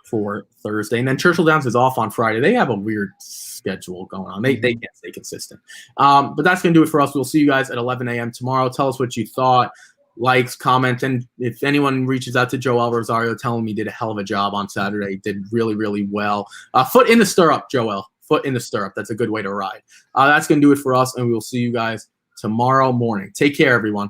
for Thursday. And then Churchill Downs is off on Friday. They have a weird schedule going on. They can't stay consistent. But that's going to do it for us. We'll see you guys at 11 a.m. tomorrow. Tell us what you thought. Likes, comment, and if anyone reaches out to Joel Rosario, tell him he did a hell of a job on Saturday. He did really, really well. Foot in the stirrup, Joel. Foot in the stirrup. That's a good way to ride. That's going to do it for us, and we will see you guys tomorrow morning. Take care, everyone.